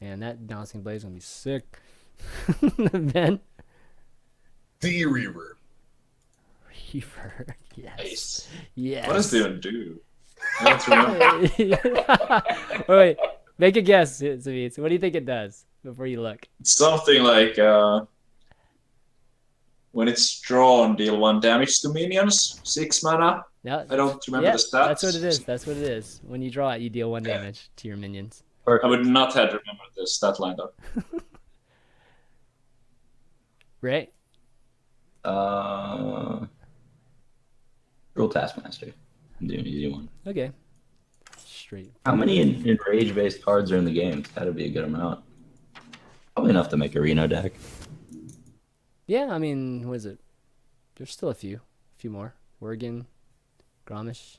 Man, that Bouncing Blade is going to be sick. Ben? D Reaver. Reaver. Yes. Nice. Yes. What does the even do? I don't remember. Wait. Make a guess, Savjz. What do you think it does before you look? Something like when it's drawn, deal 1 damage to minions, 6 mana. No, I don't remember the stats. That's what it is. When you draw it, you deal 1 damage to your minions. I would not have remembered the stat line though. Right? Rule Taskmaster. I'm doing an easy one. Okay. Straight. How many Enrage-based cards are in the game? It's gotta be a good amount. Probably enough to make a Reno deck. Yeah, I mean, what is it? There's still a few more. Worgen, Gromish.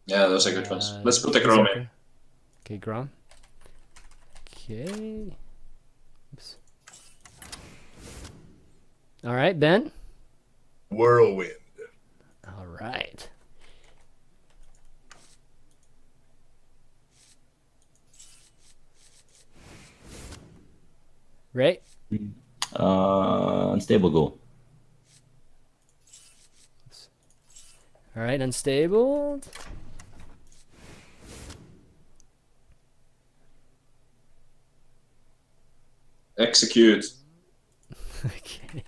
Yeah, those are good ones. Let's put the Grom in. Berserker. Okay, Grom. Okay. Oops. All right, Ben. Whirlwind. All right. Ray. Unstable Ghoul. All right, unstable. Execute. Okay.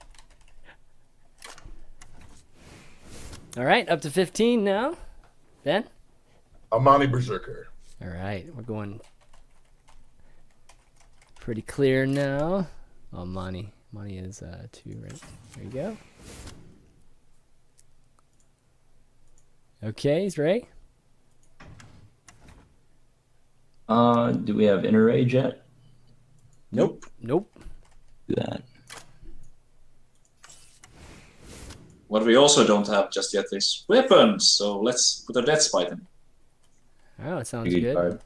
All right, up to 15 now. Ben? Amani Berserker. All right, we're going pretty clear now. Oh, Monty. Monty is 2, right? There you go. Okay, he's Ray. Do we have Enrage yet? Nope. Do that. What we also don't have just yet is weapons, so let's put a Death Spite in. Oh, it sounds Good good. card.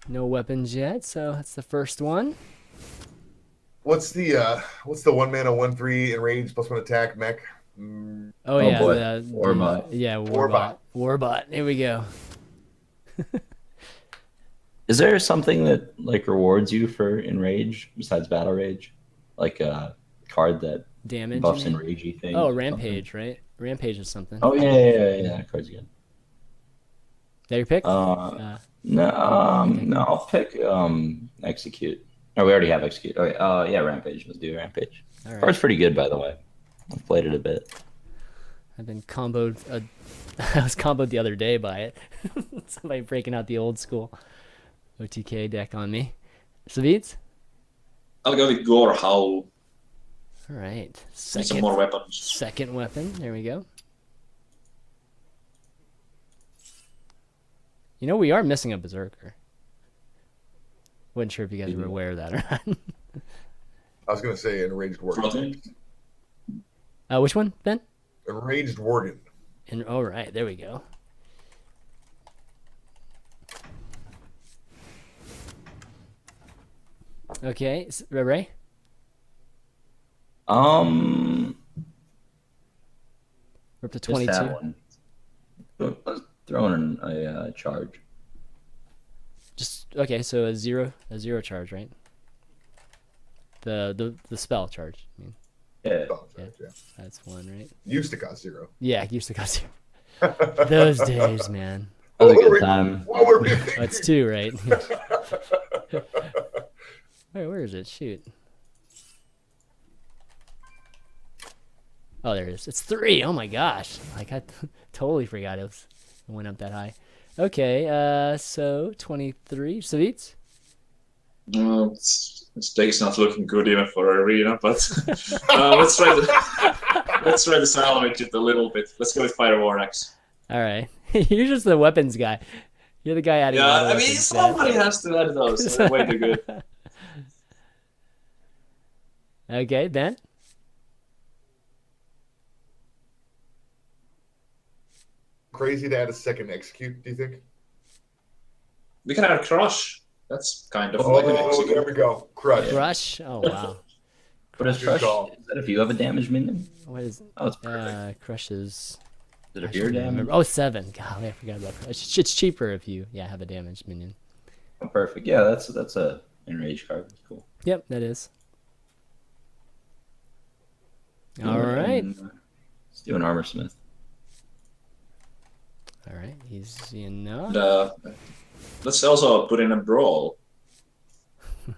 No weapons yet, so that's the first one. What's the 1-mana 1/3 enraged +1 attack mech? Oh yeah, boy. the Warbot. Yeah, Warbot. Warbot. Here we go. Is there something that like rewards you for Enrage besides Battle Rage? Like a card that Damage. buffs you mean? Enragey things? Oh, or Rampage, right? Rampage is something. something? Oh yeah. That card's good. Is that your pick? No, I'll pick Execute. Oh, we already have Execute. Okay, yeah, Rampage. Let's do Rampage. All right. Card's pretty good, by the way. I've played it a bit. I've been comboed. I was comboed the other day by it. Somebody breaking out the old school OTK deck on me. Savjz? I'll go with Gore Howl. All right. Need some more weapons. Second weapon. There we go. You know, we are missing a Berserker. Wasn't sure if you guys were aware of that or not. I was gonna say enraged Worgen. Which one, Ben? Enraged Worgen. All right, there we go. Okay, Ray? We're We're up to just 22. that one. Let's throw in a charge. Just okay, so a zero charge, right? The spell charge. I mean, Yeah. Oh, sorry, yeah. that's one, right? Used to cost 0. Yeah, used to cost 0. Those days, man. That was a good time. What were we thinking? That's 2, right? Wait, where is it? Shoot. Oh, there it is. It's 3. Oh my gosh! Like I totally forgot it went up that high. Okay, so 23. Savjz? This deck is not looking good even for Arena, but let's try to salvage it a little bit. Let's go with Fire Warnix. All right. You're just the weapons guy. You're the guy adding. Yeah, all the I mean weapons, somebody has to add those. They're way too good. Okay, Ben. Crazy to add a second execute, do you think? We can add Crush. That's kind of like an Oh, execute. there we go. Crush. Rush. Oh wow. What is Good Crush? call. Is that if you have a damage minion? What is? Oh, it's perfect. Crushes. Is it I if you're should damage? remember. Oh, 7. Golly, I forgot about Crush. It's cheaper if you have a damaged minion. Oh, perfect. Yeah, that's a Enrage card. That's cool. Yep, that is. All right. Let's do an Armor Smith. All right. Easy enough. And, let's also put in a Brawl.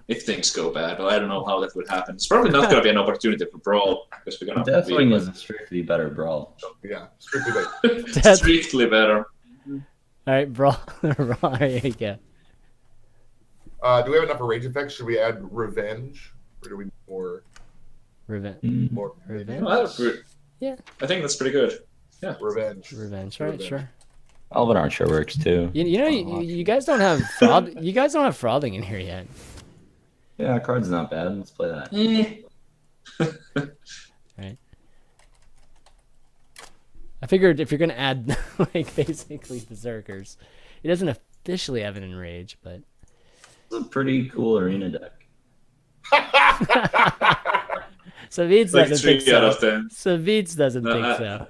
If things go bad, but I don't know how that would happen. It's probably not going to be an opportunity for Brawl because we're going to Deathwing is a strictly better brawl. Yeah, strictly like strictly better. All right, Brawl. There you go. do we have enough rage effects? Should we add revenge? Or do we need more Revenge. more Revenge. Well, that's good. Yeah. I think that's pretty good. Yeah. revenge? Revenge. All right, Revenge. sure. Elven Archer works too. You know, you guys don't have fraud. You guys don't have frauding in here yet. Yeah, card's not bad. Let's play that. Right. I figured if you're gonna add like basically berserkers, it doesn't officially have an enrage, but It's a pretty cool arena deck. Savjz Like doesn't think 3 out so. of 10. Savjz doesn't think so.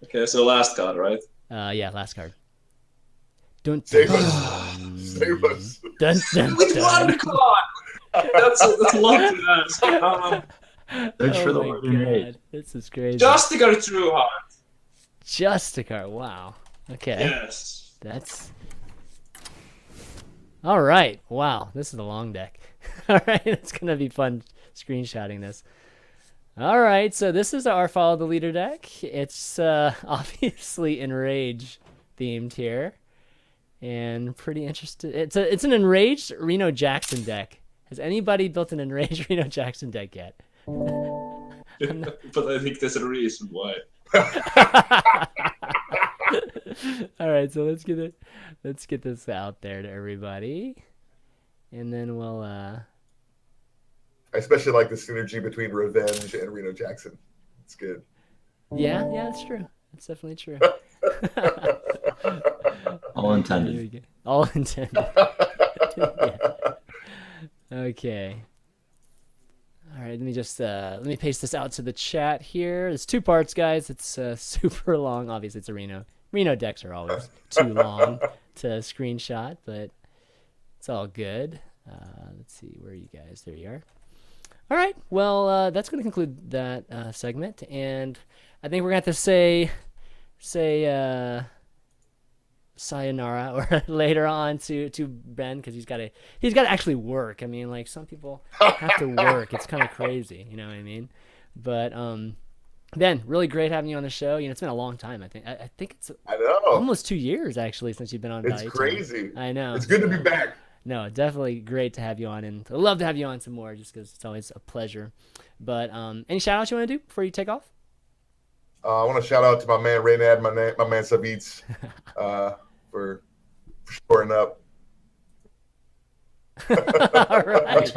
Okay, so last card, right? Yeah, last card. Don't Save us. Save us. Dun, dun, With dun. one card! That's a lot to ask. Search for the my word Enrage. God, this is crazy. Justicar True Heart. Justicar. Wow. Okay. Yes. That's all right. Wow, this is a long deck. All right, it's gonna be fun screenshotting this. All right, so this is our Follow the Leader deck. It's obviously Enrage themed here, and pretty interested. It's an Enraged Reno Jackson deck. Has anybody built an Enraged Reno Jackson deck yet? But I think there's a reason why. All right, so let's get this out there to everybody, and then we'll I especially like the synergy between Revenge and Reno Jackson. It's good. yeah, that's true. That's definitely true. All There intended. we go. All intended. Yeah. Okay. All right, let me paste this out to the chat here. There's 2 parts, guys. It's super long. Obviously, it's a Reno. Reno decks are always too long to screenshot, but it's all good. Let's see, where are you guys? There you are. All right, well, that's going to conclude that segment, and I think we're going to have to say sayonara or later on to Ben, because he's got to actually work. I mean, like, some people have to work. It's kind of crazy, you know what I mean? But Ben, really great having you on the show. You know, it's been a long time. I think it's almost 2 years actually since you've been on. It's crazy. I know. It's good to be back. No, definitely great to have you on, and I'd love to have you on some more, just because it's always a pleasure. But any shout outs you want to do before you take off? I want to shout out to my man Reynad, my man Savjz, for shoring up. All right.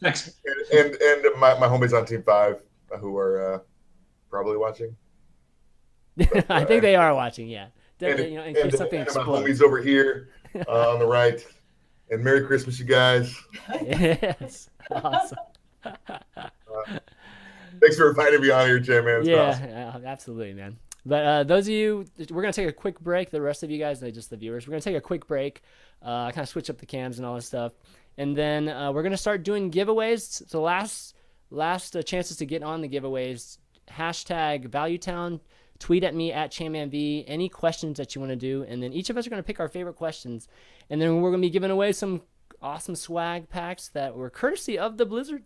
Thanks. And my homies on Team 5 who are probably watching. But, I think they are watching. Yeah. And, you know, in case something my explodes. homies over here on the right. And Merry Christmas, you guys. Yes. Awesome. Thanks for inviting me on here, Jay, man. It's awesome. Absolutely, man. But those of you, we're going to take a quick break. The rest of you guys, just the viewers, we're going to take a quick break, kind of switch up the cams and all this stuff. And then we're going to start doing giveaways. So last chances to get on the giveaways, hashtag ValueTown, tweet at me at ChanManV, any questions that you want to do. And then each of us are going to pick our favorite questions. And then we're going to be giving away some awesome swag packs that were courtesy of the Blizzard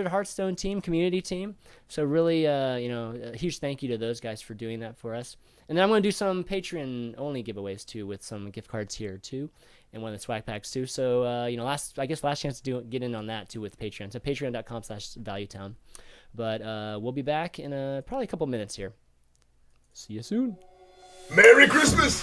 Hearthstone team, community team. So really, a huge thank you to those guys for doing that for us. And then I'm going to do some Patreon only giveaways too, with some gift cards here too, and one of the swag packs too. So last chance to get in on that too with Patreon. So patreon.com/ValueTown. But we'll be back in probably a couple minutes here. See you soon. Merry Christmas.